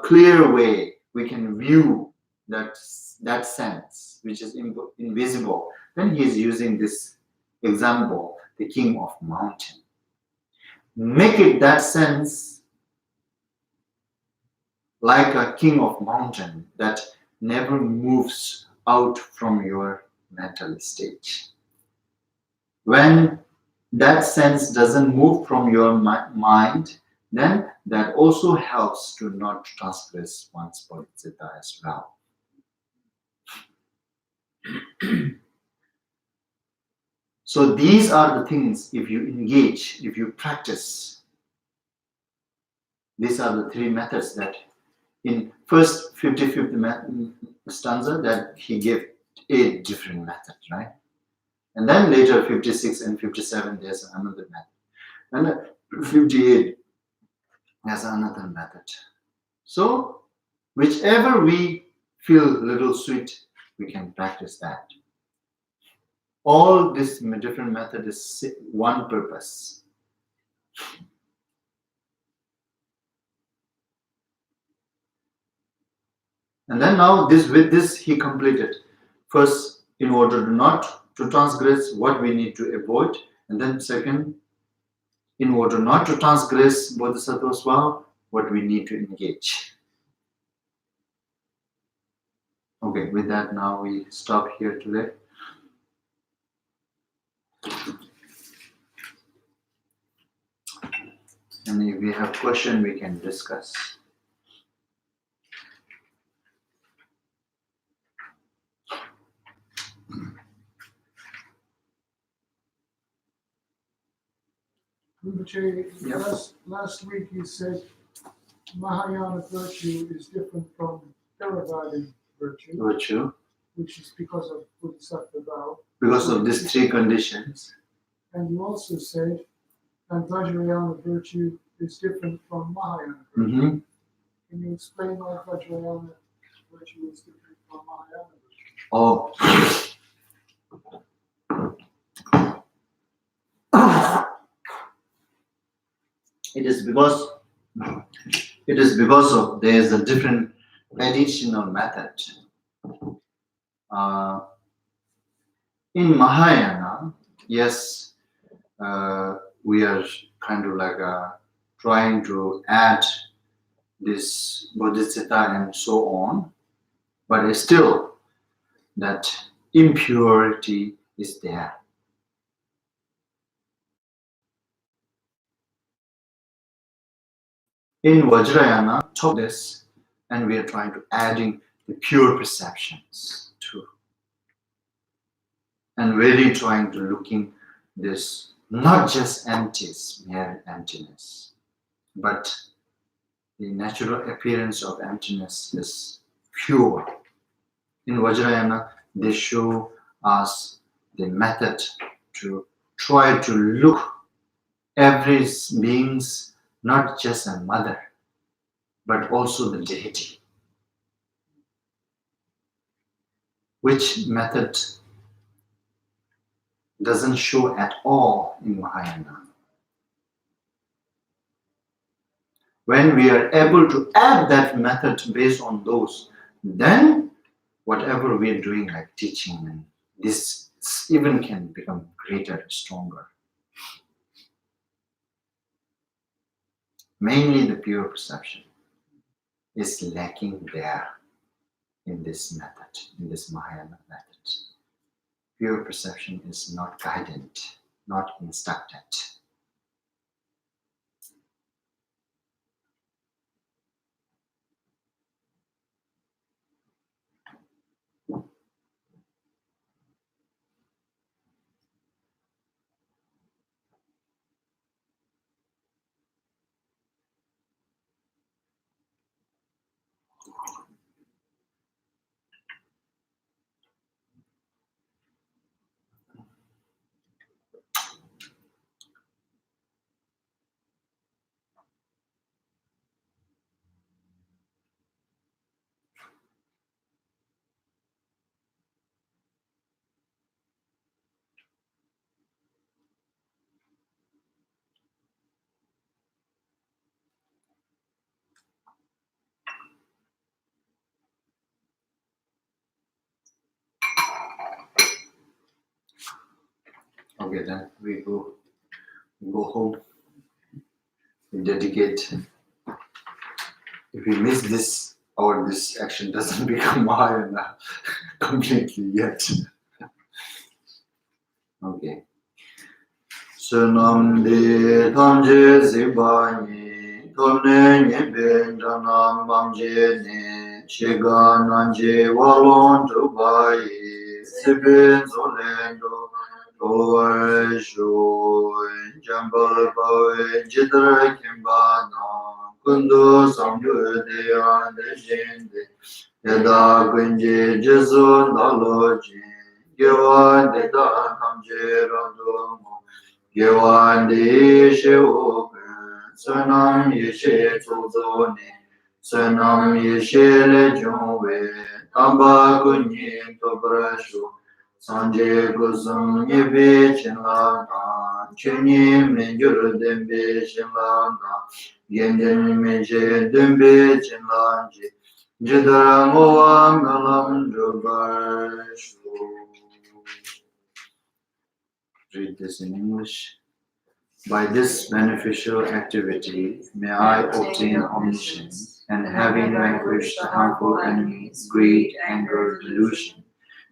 Speaker 1: clear way, we can view that sense which is invisible. Then he is using this example, the king of mountain. Make it that sense like a king of mountain that never moves out from your mental stage. When that sense doesn't move from your mind, then that also helps to not transgress one's bodhisattva as well. So these are the things, if you engage, if you practice, these are the three methods that in first 55th stanza that he gave 8 different methods, right? And then later 56 and 57 there's another method. And 58 there's another method. So whichever we feel little sweet, we can practice that. All this different method is one purpose. And then now with this he completed. First, in order not to transgress, what we need to avoid. And then second, in order not to transgress bodhisattva's vow, what we need to engage. Okay, with that now we stop here today. And if we have question, we can discuss.
Speaker 5: Last week you said Mahayana virtue is different from Theravada virtue, which is because of Bodhisattva vow.
Speaker 1: Because of these 3 conditions.
Speaker 5: And you also said that Vajrayana virtue is different from Mahayana virtue.
Speaker 1: Mm-hmm.
Speaker 5: Can you explain why Vajrayana virtue is different from Mahayana virtue?
Speaker 1: Oh. It is because of there is a different additional method. In Mahayana, yes, we are kind of like trying to add this bodhisattva and so on, but still that impurity is there. In Vajrayana, talk this, and we are trying to adding the pure perceptions too, and really trying to looking this not just empties, mere emptiness, but the natural appearance of emptiness is pure. In Vajrayana, they show us the method to try to look every being's not just a mother, but also the deity. Which method doesn't show at all in Mahayana. When we are able to add that method based on those, then whatever we're doing, like teaching, and this even can become greater, stronger. Mainly the pure perception is lacking there in this method, in this Mahayana method. Pure perception is not guided, not instructed. Okay, then we go home. We dedicate. If we miss this, or this action doesn't become Mahayana completely yet. Okay. Sunam de tamje zibani, tomne nyebe janam bamje ne, shiga nanje walon tubayi, sibin zolendo, towe shu, jambal bawe, jidra kimbana, kundu samyu de ande jende, yada kunje jesu naloji, gyewa de da tamje randomo, Gewande Sheopen, Sonam Yeshe Tozone, Sonam Yeshe Lejonwe, Tamba Kunyin Tobrashu, Sanje Guzum Yebe Chinlana, Chunyi Menjur Dembe Chinlana, Gendin Menje Dembe Chinlanji, Jidara Moa Melam Jubarshu. Read this in English. By this beneficial activity, may I obtain omniscience, and having vanquished the harmful enemies, greed, anger, delusion,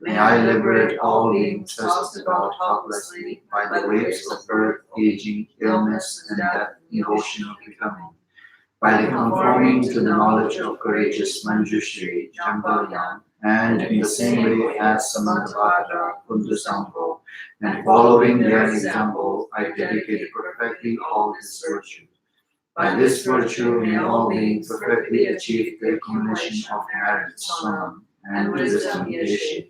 Speaker 1: may I liberate all beings tossed about helplessly by the waves of birth, aging, illness, and death in the ocean of becoming. By the conforming to the knowledge of courageous Manjushri, Jambalyan, and in the same way as Samantabhadra, Kundusampo, and following their example, I dedicate perfectly all this virtue. By this virtue may all beings perfectly achieve the accumulation of merits, Sonam, and wisdom, Yeshe,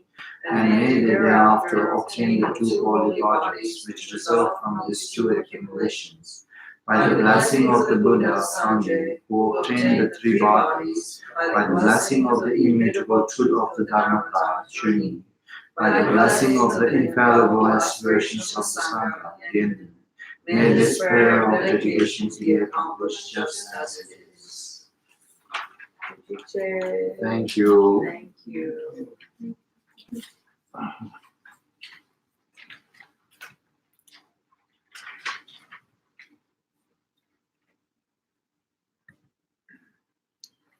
Speaker 1: and may they thereafter obtain the two holy bodies which result from these two accumulations. By the blessing of the Buddha, Sanjay, who obtained the three bodies, by the blessing of the immutable truth of the Dharmata, Shuni, by the blessing of the infallible aspirations of the Sangha, Gendin, may this prayer of dedication be accomplished just as it is. Thank you.
Speaker 2: Thank you.